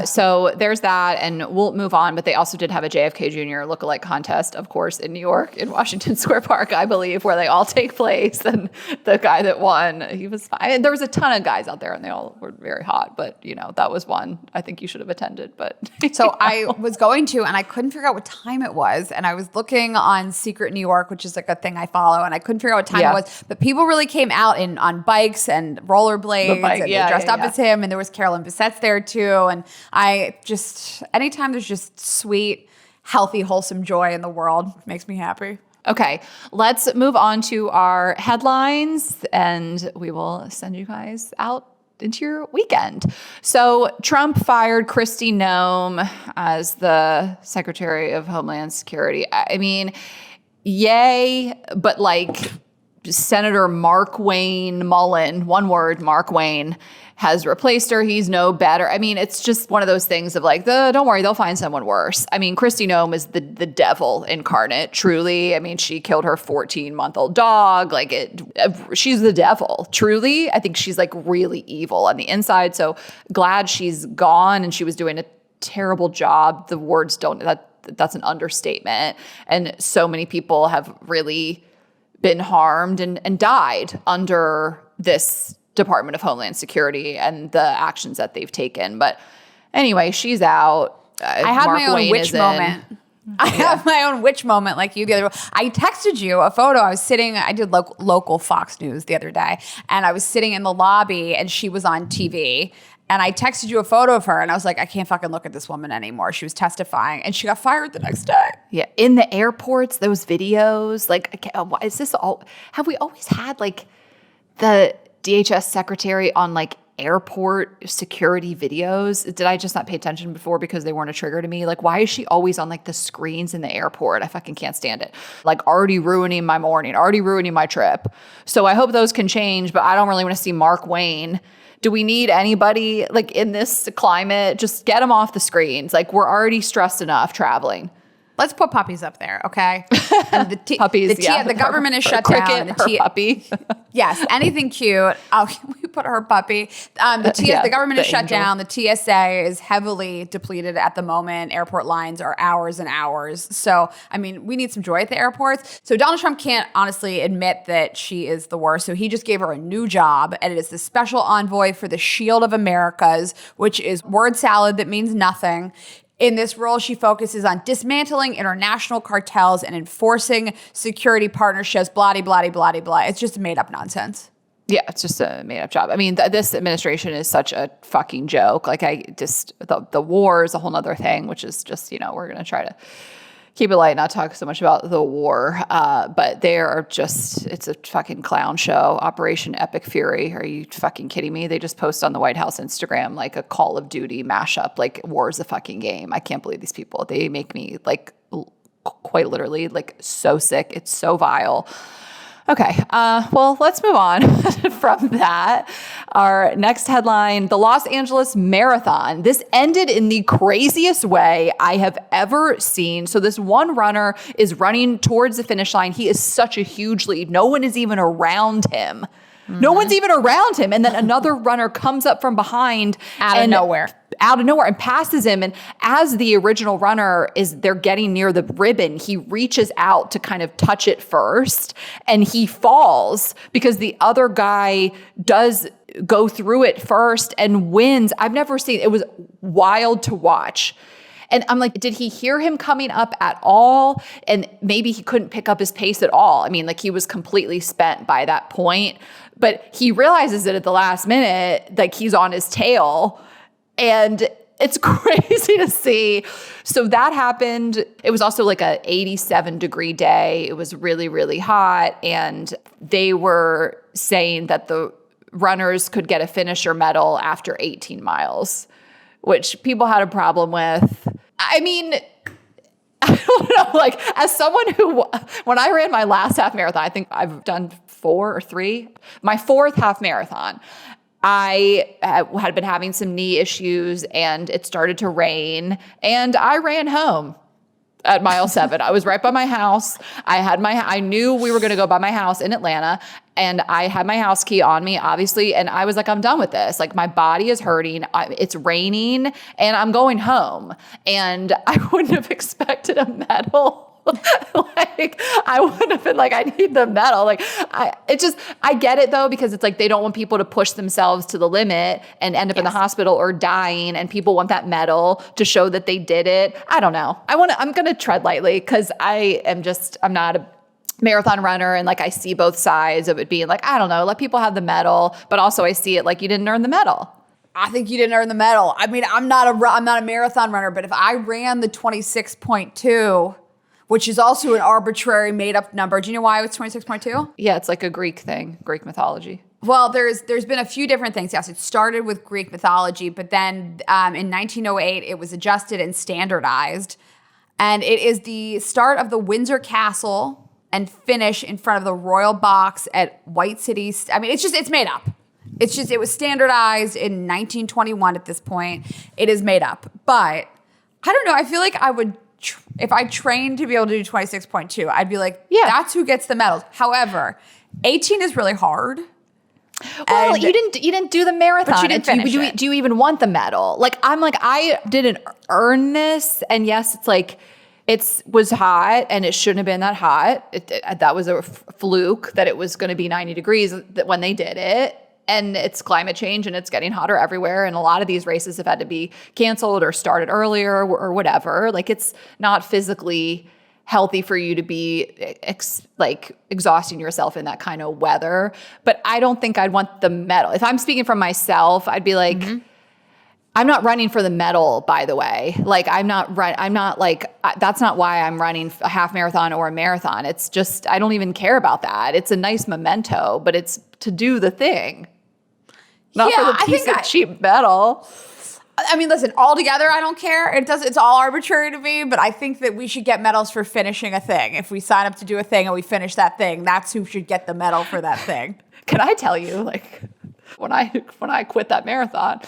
A: So there's that, and we'll move on. But they also did have a JFK Jr. lookalike contest, of course, in New York, in Washington Square Park, I believe, where they all take place. And the guy that won, he was fine. And there was a ton of guys out there, and they all were very hot. But, you know, that was one I think you should have attended. But
B: so I was going to, and I couldn't figure out what time it was. And I was looking on Secret New York, which is like a thing I follow, and I couldn't figure out what time it was. But people really came out on bikes and rollerblades, and they dressed up as him. And there was Carolyn Bissett's there too. And I just, anytime there's just sweet, healthy, wholesome joy in the world, makes me happy.
A: Okay, let's move on to our headlines, and we will send you guys out into your weekend. So Trump fired Kristi Noem as the Secretary of Homeland Security. I mean, yay, but like Senator Mark Wayne Mullen, one word, Mark Wayne, has replaced her. He's no better. I mean, it's just one of those things of like, don't worry, they'll find someone worse. I mean, Kristi Noem is the devil incarnate, truly. I mean, she killed her 14-month-old dog. She's the devil, truly. I think she's like really evil on the inside. So glad she's gone, and she was doing a terrible job. The words that's an understatement. And so many people have really been harmed and died under this Department of Homeland Security and the actions that they've taken. But anyway, she's out.
B: I had my own witch moment. I have my own witch moment like you the other day. I texted you a photo. I did local Fox News the other day, and I was sitting in the lobby, and she was on TV. And I texted you a photo of her and I was like, I can't fucking look at this woman anymore. She was testifying and she got fired the next day.
A: Yeah. In the airports, those videos, like, is this all, have we always had like the DHS secretary on like airport security videos? Did I just not pay attention before because they weren't a trigger to me? Like, why is she always on like the screens in the airport? I fucking can't stand it. Like, already ruining my morning, already ruining my trip. So I hope those can change, but I don't really want to see Mark Wayne. Do we need anybody like in this climate? Just get them off the screens. Like, we're already stressed enough traveling.
B: Let's put puppies up there, okay? And
A: puppies,
B: the government is shut
A: Cricket,
B: down.
A: her puppy.
B: Yes, anything cute. Oh, we put her puppy. The government is shut down. The TSA is heavily depleted at the moment. Airport lines are hours and hours. So, I mean, we need some joy at the airports. So Donald Trump can't honestly admit that she is the worst. So he just gave her a new job, and it is the special envoy for the Shield of Americas, which is word salad that means nothing. In this role, she focuses on dismantling international cartels and enforcing security partnerships, blah, blah, blah, blah. It's just made-up nonsense.
A: Yeah, it's just a made-up job. I mean, this administration is such a fucking joke. Like, the war is a whole nother thing, which is just, we're going to try to keep it light, not talk so much about the war. But they are just, it's a fucking clown show. Operation Epic Fury. Are you fucking kidding me? They just post on the White House Instagram like a Call of Duty mashup, like war is a fucking game. I can't believe these people. They make me like quite literally like so sick. It's so vile. Okay, well, let's move on from that. Our next headline, the Los Angeles Marathon. This ended in the craziest way I have ever seen. So this one runner is running towards the finish line. He is such a huge lead. No one is even around him. Mm-hmm. No one's even around him. And then another runner comes up from behind.
B: Out of nowhere
A: and passes him. And as the original runner they're getting near the ribbon, he reaches out to kind of touch it first and he falls because the other guy does go through it first and wins. I've never seen, it was wild to watch. And I'm like, did he hear him coming up at all? And maybe he couldn't pick up his pace at all. I mean, like he was completely spent by that point, but he realizes it at the last minute, like he's on his tail. And it's crazy to see. So that happened. It was also like a 87-degree day. It was really, really hot. And they were saying that the runners could get a finisher medal after 18 miles, which people had a problem with. I mean, I don't know, like as someone who, when I ran my last half marathon, I think I've done 4 or 3, my 4th half marathon, I had been having some knee issues and it started to rain and I ran home at mile 7. I was right by my house. I knew we were going to go by my house in Atlanta and I had my house key on me, obviously. And I was like, I'm done with this. Like my body is hurting. It's raining and I'm going home. And I wouldn't have expected a medal. Like I would have been like, I need the medal. Like I get it though, because it's like, they don't want people to push themselves to the limit and end up in the hospital or dying. And people want that medal to show that they did it. I don't know. I'm going to tread lightly because I'm not a marathon runner. And like, I see both sides of it being like, I don't know, let people have the medal. But also I see it like you didn't earn the medal.
B: I think you didn't earn the medal. I mean, I'm not a marathon runner, but if I ran the 26.2, which is also an arbitrary made-up number. Do you know why it was 26.2?
A: Yeah, it's like a Greek thing, Greek mythology.
B: Well, there's been a few different things. Yes, it started with Greek mythology, but then in 1908, it was adjusted and standardized. And it is the start of the Windsor Castle and finish in front of the Royal Box at White City. I mean, it's made up. It was standardized in 1921 at this point. It is made up. But I don't know. I feel like I would... if I trained to be able to do 26.2, I'd be like, yeah, that's who gets the medals. However, 18 is really hard.
A: Well, you didn't do the marathon.
B: But you didn't finish it.
A: Do you even want the medal? Like, I'm like, I didn't earn this. And yes, it's like, it was hot and it shouldn't have been that hot. That was a fluke that it was going to be 90 degrees when they did it. And it's climate change and it's getting hotter everywhere. And a lot of these races have had to be canceled or started earlier or whatever. Like it's not physically healthy for you to be exhausting yourself in that kind of weather. But I don't think I'd want the medal. If I'm speaking from myself, I'd be like, I'm not running for the medal, by the way. Like, that's not why I'm running a half marathon or a marathon. It's just, I don't even care about that. It's a nice memento, but it's to do the thing. Not for the piece of cheap medal.
B: I mean, listen, altogether, I don't care. It's all arbitrary to me, but I think that we should get medals for finishing a thing. If we sign up to do a thing and we finish that thing, that's who should get the medal for that thing.
A: Can I tell you, like, when I quit that marathon,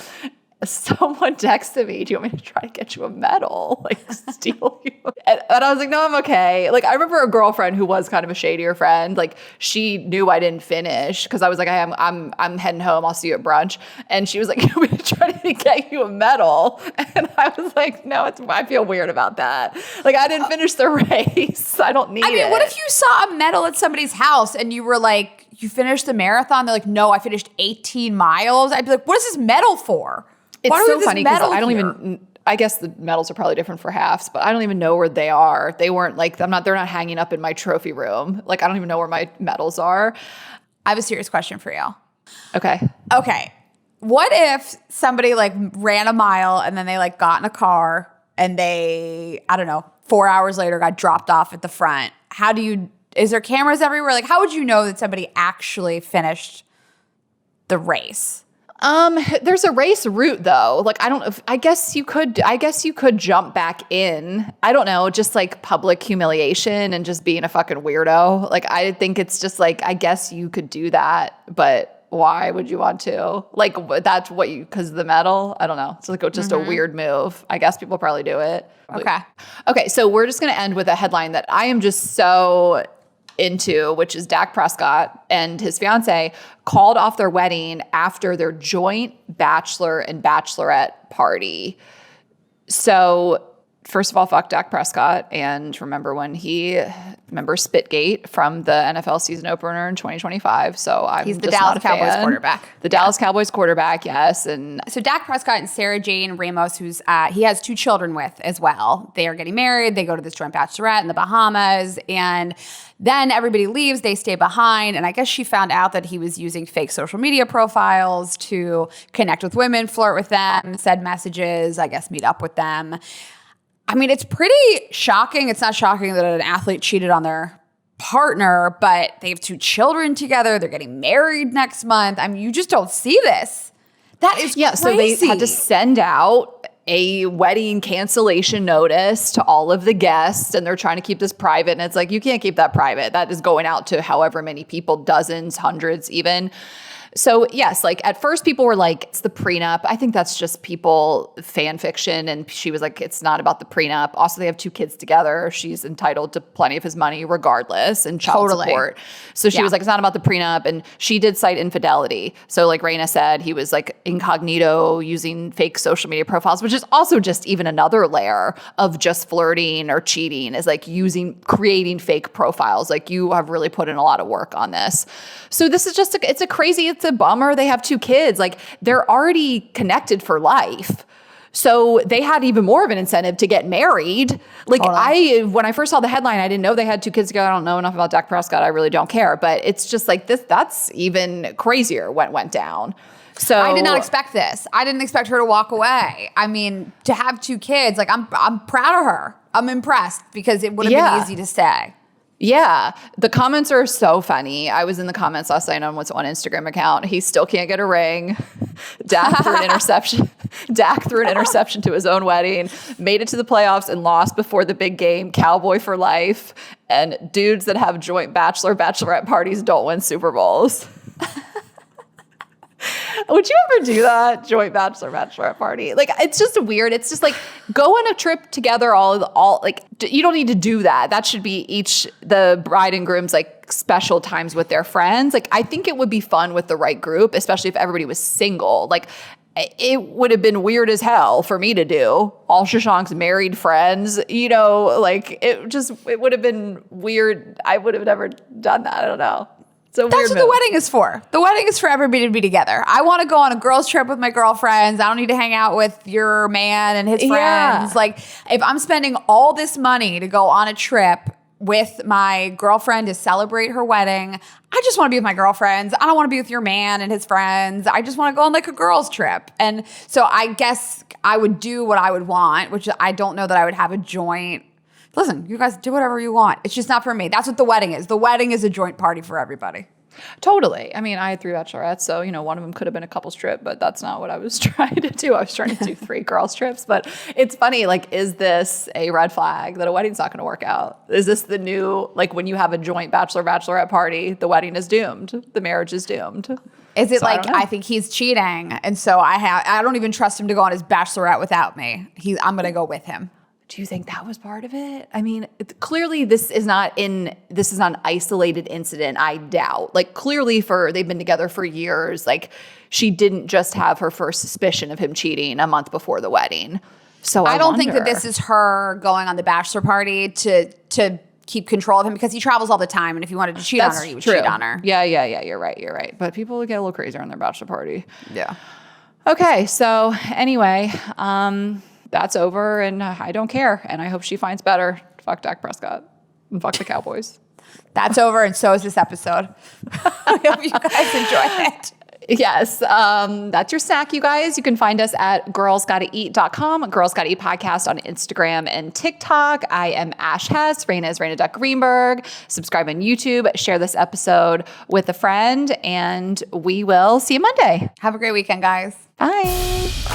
A: someone texted me, do you want me to try to get you a medal? Like, steal you? And I was like, no, I'm okay. Like, I remember a girlfriend who was kind of a shadier friend. Like, she knew I didn't finish because I was like, I'm heading home. I'll see you at brunch. And she was like, you want me to try to get you a medal? And I was like, no, I feel weird about that. Like, I didn't finish the race. I don't need it.
B: I mean, what if you saw a medal at somebody's house and you were like, you finished the marathon? They're like, no, I finished 18 miles. I'd be like, what is this medal for?
A: It's so funny because I guess the medals are probably different for halves, but I don't even know where they are. They weren't like, they're not hanging up in my trophy room. Like, I don't even know where my medals are.
B: I have a serious question for you.
A: Okay.
B: What if somebody like ran a mile and then they like got in a car and they, I don't know, 4 hours later got dropped off at the front? Is there cameras everywhere? Like, how would you know that somebody actually finished the race?
A: There's a race route though. Like, I guess you could jump back in. I don't know, just like public humiliation and just being a fucking weirdo. Like, I think it's just like, I guess you could do that, but why would you want to? Like, that's because of the medal? I don't know. It's like just a weird move. I guess people probably do it. Okay. So we're just going to end with a headline that I am just so into, which is Dak Prescott and his fiance called off their wedding after their joint bachelor and bachelorette party. So first of all, fuck Dak Prescott. And remember Spitgate from the NFL season opener in 2025 . So he's the Dallas Cowboys quarterback. The Dallas Cowboys quarterback, yes. And
B: so Dak Prescott and Sarah Jane Ramos, who's he has 2 children with as well. They are getting married. They go to this joint bachelorette in the Bahamas, and then everybody leaves. They stay behind, and I guess she found out that he was using fake social media profiles to connect with women, flirt with them, send messages, I guess meet up with them. I mean, it's pretty shocking. It's not shocking that an athlete cheated on their partner, but they have 2 children together. They're getting married next month. I mean, you just don't see this. That is crazy.
A: So they had to send out a wedding cancellation notice to all of the guests, and they're trying to keep this private. And it's like, you can't keep that private. That is going out to however many people, dozens, hundreds even. So yes, like at first people were like, it's the prenup. I think that's just people fan fiction. And she was like, it's not about the prenup. Also, they have 2 kids together. She's entitled to plenty of his money regardless and child support. So she was like, it's not about the prenup. And she did cite infidelity. So like Raina said, he was like incognito using fake social media profiles, which is also just even another layer of just flirting or cheating, is like creating fake profiles. Like, you have really put in a lot of work on this. So this is just, it's a bummer. They have 2 kids. Like, they're already connected for life. So they had even more of an incentive to get married. Like, when I first saw the headline, I didn't know they had 2 kids together. I don't know enough about Dak Prescott. I really don't care. But it's just like this, that's even crazier what went down. So
B: I did not expect this. I didn't expect her to walk away. I mean, to have 2 kids, like, I'm proud of her. I'm impressed because it would have been easy to stay.
A: Yeah. The comments are so funny. I was in the comments last night on what's on Instagram account. He still can't get a ring. Dak threw an interception. Dak threw an interception to his own wedding, made it to the playoffs and lost before the big game. Cowboy for life. And dudes that have joint bachelorette parties don't win Super Bowls. Would you ever do that? Joint bachelorette party? Like, it's just weird. It's just like, go on a trip together, all like, you don't need to do that. That should be the bride and groom's like special times with their friends. Like, I think it would be fun with the right group, especially if everybody was single. Like, it would have been weird as hell for me to do. All Shashank's married friends, like, it would have been weird. I would have never done that. I don't know.
B: That's what the wedding is for. The wedding is for everybody to be together. I want to go on a girls' trip with my girlfriends. I don't need to hang out with your man and his friends. Like, if I'm spending all this money to go on a trip with my girlfriend to celebrate her wedding. I just want to be with my girlfriends. I don't want to be with your man and his friends. I just want to go on like a girls trip. And so I guess I would do what I would want, which I don't know that I would have a joint. Listen, you guys do whatever you want. It's just not for me. That's what the wedding is. The wedding is a joint party for everybody.
A: Totally. I mean, I had 3 bachelorettes, so, one of them could have been a couple's trip, but that's not what I was trying to do. I was trying to do 3 girls' trips. But it's funny, like, is this a red flag that a wedding's not going to work out? Is this the new, like, when you have a joint bachelorette party, the wedding is doomed, the marriage is doomed?
B: Is it like, I think he's cheating, and so I don't even trust him to go on his bachelorette without me. I'm going to go with him.
A: Do you think that was part of it? I mean, clearly this is not an isolated incident, I doubt. Like, clearly they've been together for years. Like, she didn't just have her first suspicion of him cheating a month before the wedding. So I
B: don't think that this is her going on the bachelor party to keep control of him, because he travels all the time, and if he wanted to cheat on her, he would cheat on her.
A: Yeah, you're right. But people get a little crazier on their bachelor party.
B: Yeah.
A: Okay, so anyway, that's over, and I don't care. And I hope she finds better. Fuck Dak Prescott. And fuck the Cowboys.
B: That's over, and so is this episode. I hope you guys enjoy it.
A: Yes. That's your snack, you guys. You can find us at girlsgottaeat.com, Girls Gotta Eat Podcast on Instagram and TikTok. I am Ash Hess. Raina is Raina Duck Greenberg. Subscribe on YouTube. Share this episode with a friend, and we will see you Monday.
B: Have a great weekend, guys.
A: Bye.